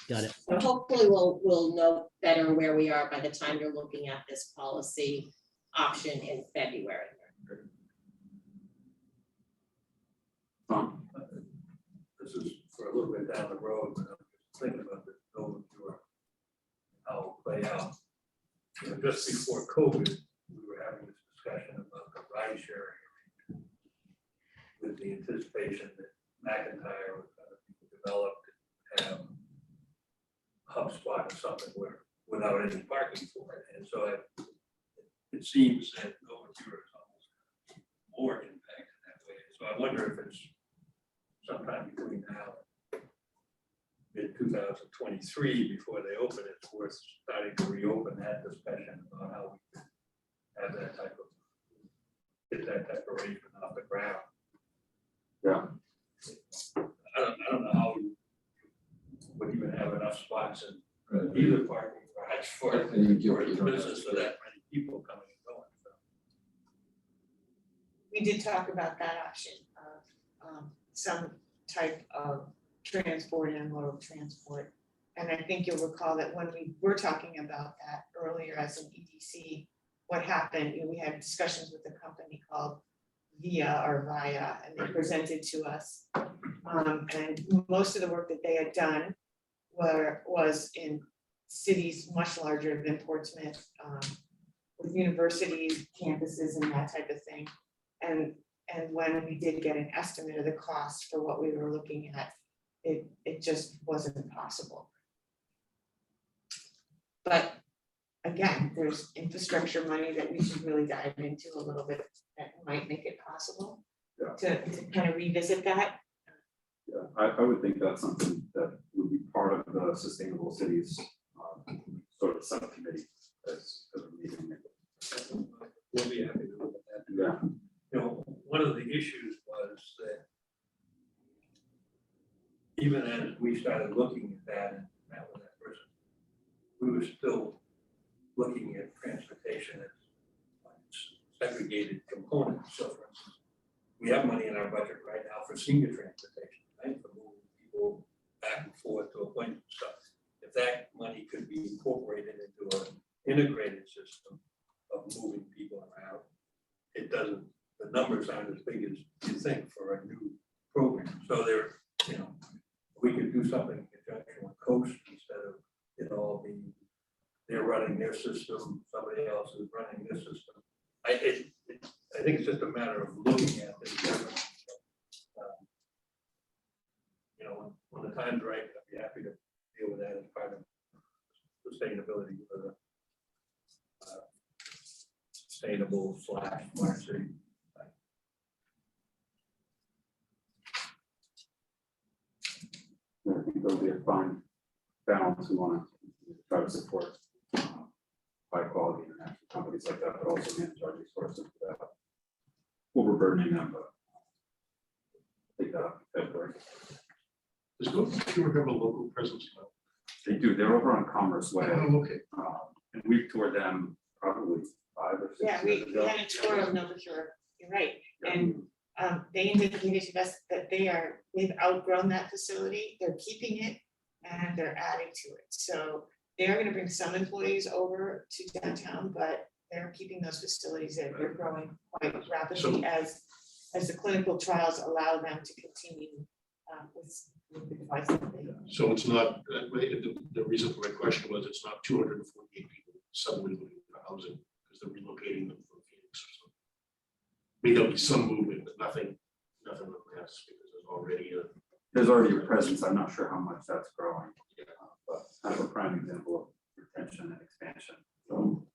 Got it. so hopefully we'll know better where we are by the time you're looking at this policy option in February. This is for a little bit down the road, but I'm just thinking about this building tour, how it'll play out. Just before COVID, we were having this discussion about the ride sharing arrangement with the anticipation that McIntyre was going to be developed and have a HubSpot or something without any parking for it. And so it seems that Novacure is almost more impacted that way. So I wonder if it's sometime between now and mid-2023, before they open it, it's worth starting to reopen that discussion about how we can have that type of, get that type of arrangement off the ground. Yeah. I don't know how we would even have enough spots in either parking garage for the business for that many people coming and going. So. We did talk about that option of some type of transport and modal transport. And I think you'll recall that when we were talking about that earlier as an EDC, what happened, we had discussions with a company called Via, and they presented to us. And most of the work that they had done was in cities much larger than Portsmouth, with universities, campuses, and that type of thing. And when we did get an estimate of the cost for what we were looking at, it just wasn't possible. But again, there's infrastructure money that we should really dive into a little bit that might make it possible to kind of revisit that. Yeah, I would think that's something that would be part of the Sustainable Cities sort of subcommittee as a meeting. We'll be happy to look at that. Yeah. One of the issues was that even as we started looking at that and met with that person, we were still looking at transportation as segregated components. So for instance, we have money in our budget right now for senior transportation, right? For moving people back and forth to appointments. So if that money could be incorporated into an integrated system of moving people around, it doesn't, the numbers aren't as big as you think for a new program. So there, we could do something in conjunction with Coast instead of it all being, they're running their system, somebody else is running their system. I think it's just a matter of looking at this differently. when the time's right, I'd be happy to deal with that as part of sustainability for the sustainable / smart city. I think there'll be a fine balance. We want to try to support high quality international companies like that, but also manage our resources without overburdening them. But I think that February. Does Go Secure have a local presence now? They do. They're over on Commerce Way, Oh, okay. and we've toured them probably 5 or 6 Yeah, years we ago. had a tour of Novacure, you're right, and they indicated to us that they've outgrown that facility, they're keeping it and they're adding to it. So they're gonna bring some employees over to downtown, but they're keeping those facilities there, they're growing quite rapidly as the clinical trials allow them to continue with the device that they. So it's not, the reason for my question was it's not 248 people suddenly moving to housing because they're relocating them from Phoenix or something. I mean, there'll be some movement, but nothing of mass because There's already a presence. I'm not sure how much that's growing, but kind of a prime example of retention and expansion. So,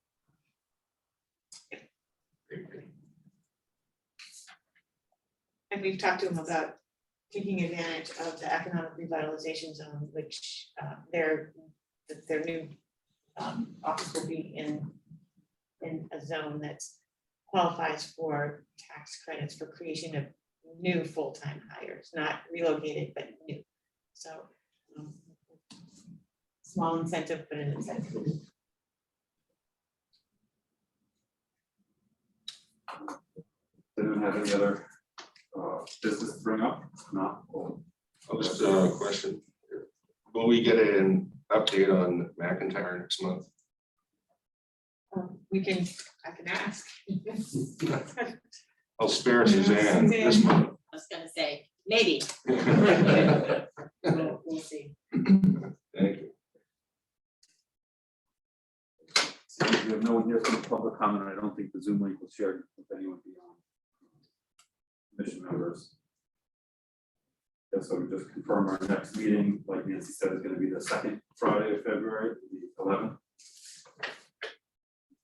And we've talked to them about taking advantage of the economic revitalization zone, which their new office will be in a zone that qualifies for tax credits for creation of new full-time hires, not relocated, but new. So small incentive, but an incentive. Didn't have any other business to bring up? No. I'll just a question. Will we get an update on McIntyre next month? I can ask. I'll spare Suzanne this month. I was gonna say, maybe. We'll see. Thank you. So we have no one here from the public comment. I don't think the Zoom link was shared with anyone beyond commission members. Yeah, so we just confirm our next meeting, like Nancy said, is going to be the second Friday of February, the 11th.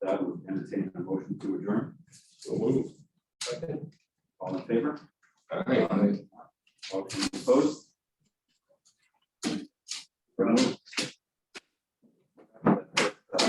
That would entertain a motion to adjourn. So move. All in favor? Aye. All opposed? So moved.